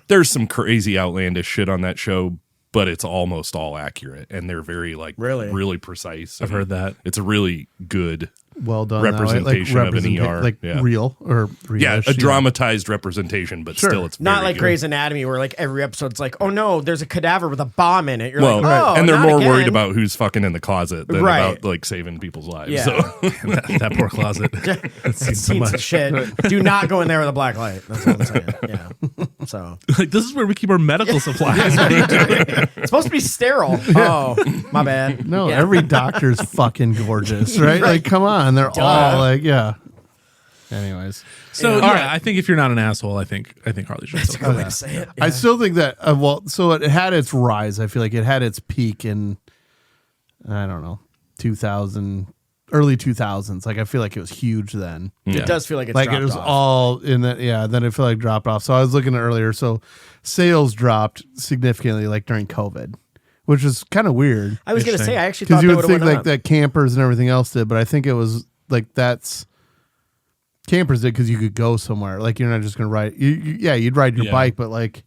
there's some crazy outlandish shit on that show, but it's almost all accurate, and they're very like really precise. I've heard that. It's a really good well done representation of an ER, like real or real-ish, a dramatized representation, but still it's not very like good. Grey's Anatomy where like every episode's like, oh no, there's a cadaver with a bomb in it. You're Well, like, oh, and they're not more again. worried about who's fucking in the closet than Right. about like saving people's lives. Yeah. So that poor closet. It's seen some shit. Do not go in there with a black light. That's what I'm saying. Yeah. So Like this is where we keep our medical supplies. it's supposed to be sterile. Oh, my bad. No, Yeah. every doctor's fucking gorgeous, right? Like, come on, they're all like, yeah. Anyways, So I think if you're not an asshole, I think Harley should. That's a good way to say it. Yeah. I still think that so it had its rise. I feel like it had its peak in I don't know 2000, early 2000s. Like I feel like it was huge then. It does feel like it's Like dropped it was off. all in that. Yeah, then I feel like dropped off. So I was looking at earlier. So sales dropped significantly, like during COVID, which is kind of weird. I was going to say, I actually Because thought you they would would think have went like up. that campers and everything else did, but I think it was like campers did because you could go somewhere. Like you're not just going to ride. You'd ride your bike, but like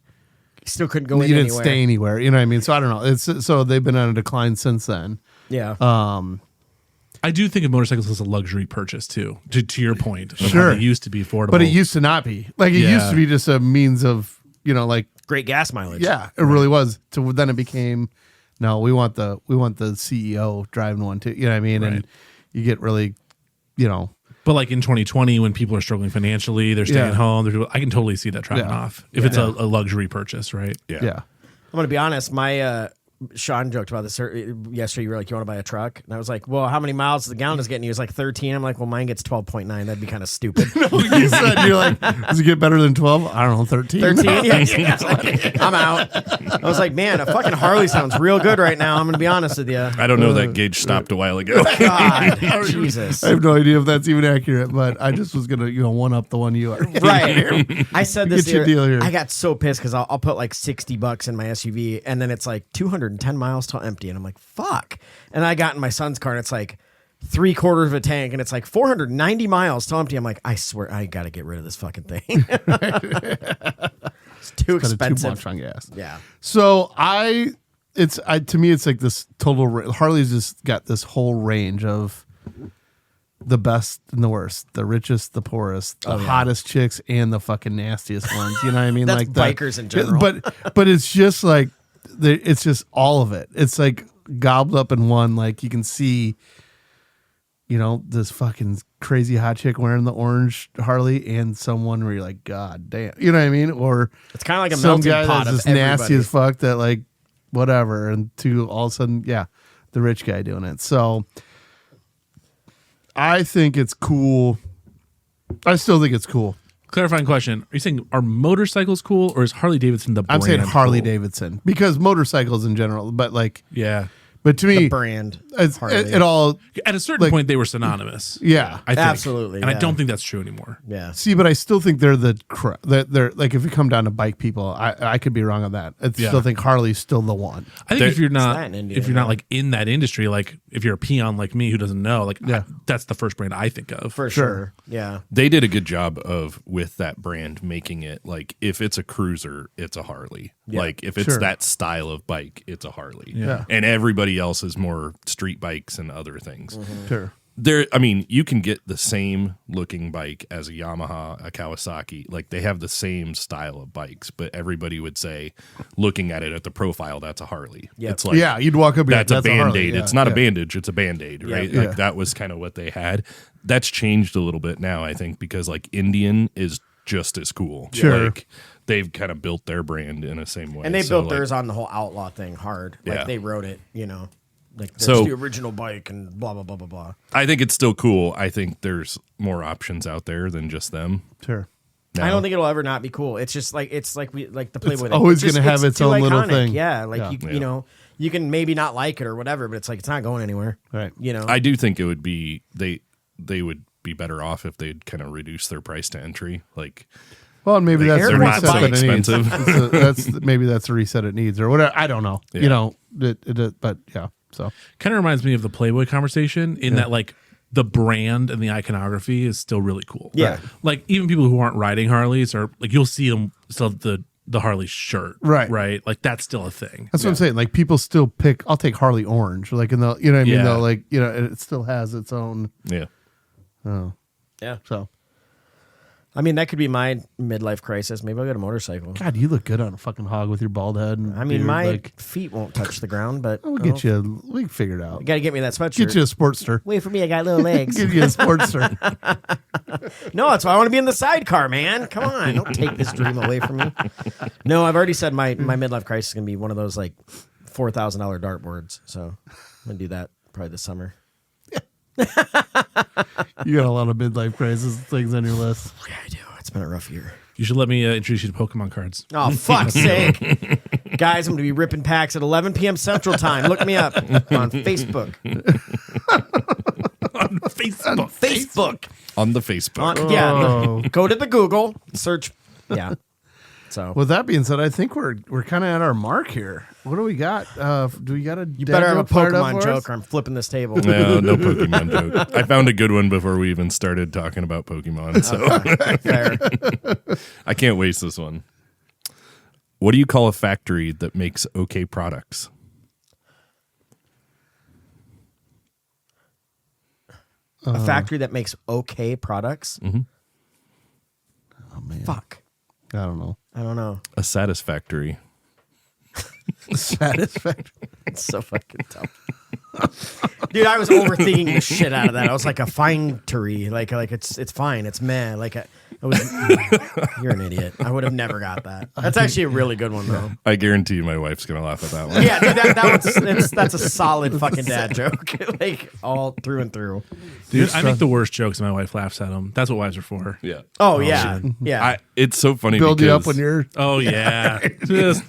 You still couldn't go you in didn't anywhere. stay anywhere. You know what I mean? So I don't know. So they've been on a decline since then. Yeah. I do think of motorcycles as a luxury purchase too. To your point, of how Sure. they used to be affordable, But it used to not be. Like it used to be just a means of, like Great gas mileage. yeah, it really was. To then it became no, we want the CEO driving one too. You know what I mean? Right. And you get really, But like in 2020, when people are struggling financially, they're staying Yeah. home. I can totally see that dropping Yeah. off if it's a luxury purchase, right? yeah. I'm going to be honest. My Shaun joked about this yesterday. You were like, you want to buy a truck? And I was like, well, how many miles the gallon is getting? He was like 13. I'm like, well, mine gets 12.9. That'd be kind of stupid. You said you're like, does it get better than 12? I don't know, 13. 13? Yeah. I was like, I'm out. I was like, man, a fucking Harley sounds real good right now. I'm going to be honest with you. I don't know, that gauge stopped a while ago. God, Jesus. I have no idea if that's even accurate, but I just was gonna, one up the one you are. Right. I said this Get your here. deal here. I got so pissed because I'll put like $60 in my SUV and then it's like 210 miles till empty. And I'm like, fuck. And I got in my son's car and it's like 3/4 of a tank and it's like 490 miles till empty. I'm like, I swear I got to get rid of this fucking thing. It's too expensive. Too much on gas. Yeah. So to me, it's like this total. Harley's just got this whole range of the best and the worst, the richest, the poorest, the hottest chicks, and the fucking nastiest ones. You know what I mean? That's like bikers in general. But it's just like it's just all of it. It's like gobbled up in one. Like you can see, this fucking crazy hot chick wearing the orange Harley, and someone where you're like, God damn, you know what I mean? Or It's kind of like a some melting guy pot that's of just nasty everybody. as fuck that like whatever, and to all of a sudden, the rich guy doing it. So I think it's cool. I still think it's cool. Clarifying question: are you saying are motorcycles cool, or is Harley Davidson the brand? I'm saying Harley cool? Davidson because motorcycles in general, but like Yeah, But to me, the brand. it all at a certain point they were synonymous. Yeah, I think. Absolutely, and yeah. I don't think that's true anymore. Yeah. See, but I still think they're they're like, if you come down to bike people, I could be wrong on that. I still think Harley's still the one. I think if you're not India, if you're not like in that industry, like if you're a peon like me who doesn't know, like that's the first brand I think of. For sure. Yeah. They did a good job of with that brand making it like if it's a cruiser, it's a Harley. Yeah. Like if it's that style of bike, it's a Harley. Yeah. And everybody else is more street bikes and other things. Sure. I mean, you can get the same looking bike as a Yamaha, a Kawasaki. Like they have the same style of bikes, but everybody would say, looking at it at the profile, that's a Harley. Yep. It's like, you'd walk up. That's a Harley. Band-Aid. It's not a bandage. It's a Band-Aid, right? Yeah. Like that was kind of what they had. That's changed a little bit now, I think, because like Indian is just as cool. Sure. Like they've kind of built their brand in the same way. And they So, built like, theirs on the whole outlaw thing hard. Like Yeah. they wrote it, you know. Like that's So- the original bike and blah blah blah blah blah. I think it's still cool. I think there's more options out there than just them. Sure. I don't think it'll ever not be cool. It's just like we like the Playboy. It's thing. always just- gonna have its too own little iconic. thing. Yeah, like Yeah. you know, you can maybe not like it or whatever, but it's like it's not going anywhere. Right. You know. I do think it would be they would be better off if they'd kind of reduce their price to entry. Like Well, and maybe Like, that's they're the not reset so that it needs. expensive. Maybe that's the reset it needs, or whatever. I don't know. Yeah. You know, but yeah. So Kind of reminds me of the Playboy conversation in that like the brand and the iconography is still really cool. Yeah. Like even people who aren't riding Harleys are like you'll see them still have the Harley shirt. Right. Right. Like that's still a thing. that's what I'm saying. Like people still pick. I'll take Harley Orange. Like in the, you know what I mean? Yeah. Though, like, you know, it still has its own. yeah. yeah. So I mean, that could be my midlife crisis. Maybe I'll get a motorcycle. God, you look good on a fucking hog with your bald head. And I mean, beard, my like, feet won't touch the ground, but we'll get you. We can figure it out. You got to get me that sweatshirt. Get you a Sportster. Wait for me. I got little legs. Give you a Sportster. No, that's why I want to be in the sidecar, man. Come on, don't take this dream away from me. No, I've already said my midlife crisis is gonna be one of those like $4,000 dartboards. So I'm gonna do that probably this summer. You got a lot of midlife crisis things on your list. Yeah, I do. It's been a rough year. You should let me introduce you to Pokemon cards. Oh, fuck's sake. Guys, I'm going to be ripping packs at 11 p.m. Central Time. Look me up on Facebook. On Facebook. Facebook. On the Facebook. Oh. Go to the Google, search. Yeah. So With that being said, I think we're kind of at our mark here. What do we got? Do we got a? you better have a Pokemon joke or I'm flipping this table. No, no Pokemon joke. I found a good one before we even started talking about Pokemon. So Fair. I can't waste this one. What do you call a factory that makes okay products? A factory that makes okay products? Mm-hmm. Oh man, Fuck. I don't know. I don't know. A satisfactory. Satisfaction. It's so fucking dumb. Dude, I was overthinking the shit out of that. I was like a fine-tery. Like it's fine. It's meh. Like it was. You're an idiot. I would have never got that. That's actually a really good one though. I guarantee you my wife's going to laugh at that one. Yeah, dude, that's a solid fucking dad joke. Like all through and through. Dude, I make the worst jokes and my wife laughs at them. That's what wives are for. Yeah. Oh yeah, yeah. It's so funny Build you up because when you're Oh yeah.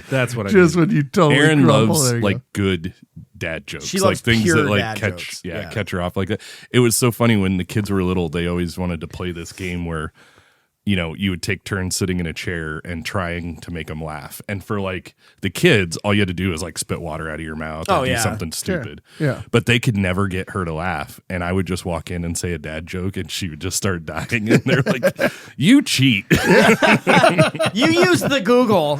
That's what I just do. when you totally Aaron crumble. loves There you like go. good dad jokes. She like loves things pure that like dad catch jokes. yeah, Yeah. catch her off like that. It was so funny when the kids were little, they always wanted to play this game where you know, you would take turns sitting in a chair and trying to make them laugh. And for like the kids, all you had to do is like spit water out of your mouth or do yeah. something stupid. Yeah. But they could never get her to laugh. And I would just walk in and say a dad joke and she would just start dying. And they're like, you cheat. You use the Google.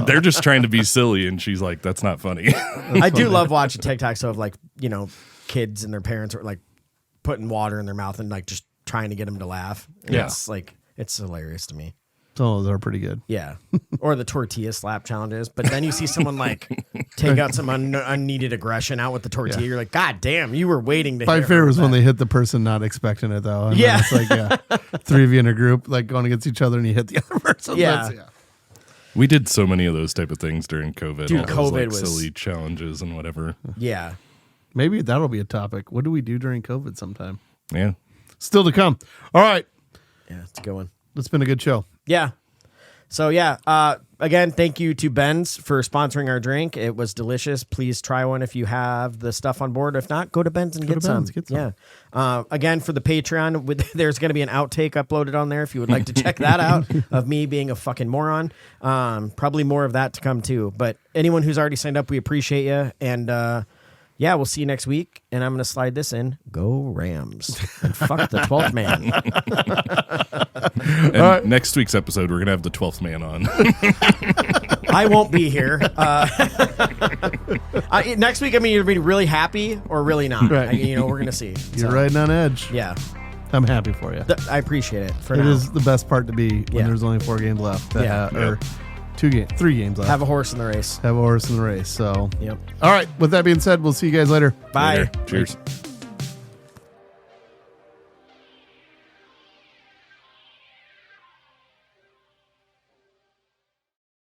They're just trying to be silly. And she's like, that's not funny. I do love watching TikToks of like, you know, kids and their parents are like putting water in their mouth and like just trying to get them to laugh. And Yeah. It's like, it's hilarious to me. Some of those are pretty good. Yeah. Or the tortilla slap challenges. But then you see someone like take out some unneeded aggression out with the tortilla. Yeah. You're like, God damn, you were waiting to My hear favorite was when that. they hit the person not expecting it though. And then Yeah. it's like three of you in a group like going against each other and you hit the other person. Yeah. We did so many of those type of things during COVID. Dude, all those, COVID like, was- silly challenges and whatever. Yeah. Maybe that'll be a topic. What do we do during COVID sometime? Yeah. Still to come. All right. Yeah, it's a good one. It's been a good show. Yeah. So yeah, again, thank you to Ben's for sponsoring our drink. It was delicious. Please try one if you have the stuff on board. If not, go to Ben's and get some. Yeah. Again, for the Patreon, there's going to be an outtake uploaded on there if you would like to check that out of me being a fucking moron. Probably more of that to come too. But anyone who's already signed up, we appreciate you. And yeah, we'll see you next week. And I'm going to slide this in. Go Rams. And fuck the 12th man. And next week's episode, we're going to have the 12th man on. I won't be here. Next week, I'm either be really happy or really not. Right. We're going to see. You're riding on edge. Yeah. I'm happy for you. I appreciate it. It is the best part to be when there's only 4 games left. Or 3 games left. Have a horse in the race. Have a horse in the race. So, yep. All right. With that being said, we'll see you guys later. Bye. Later. Cheers.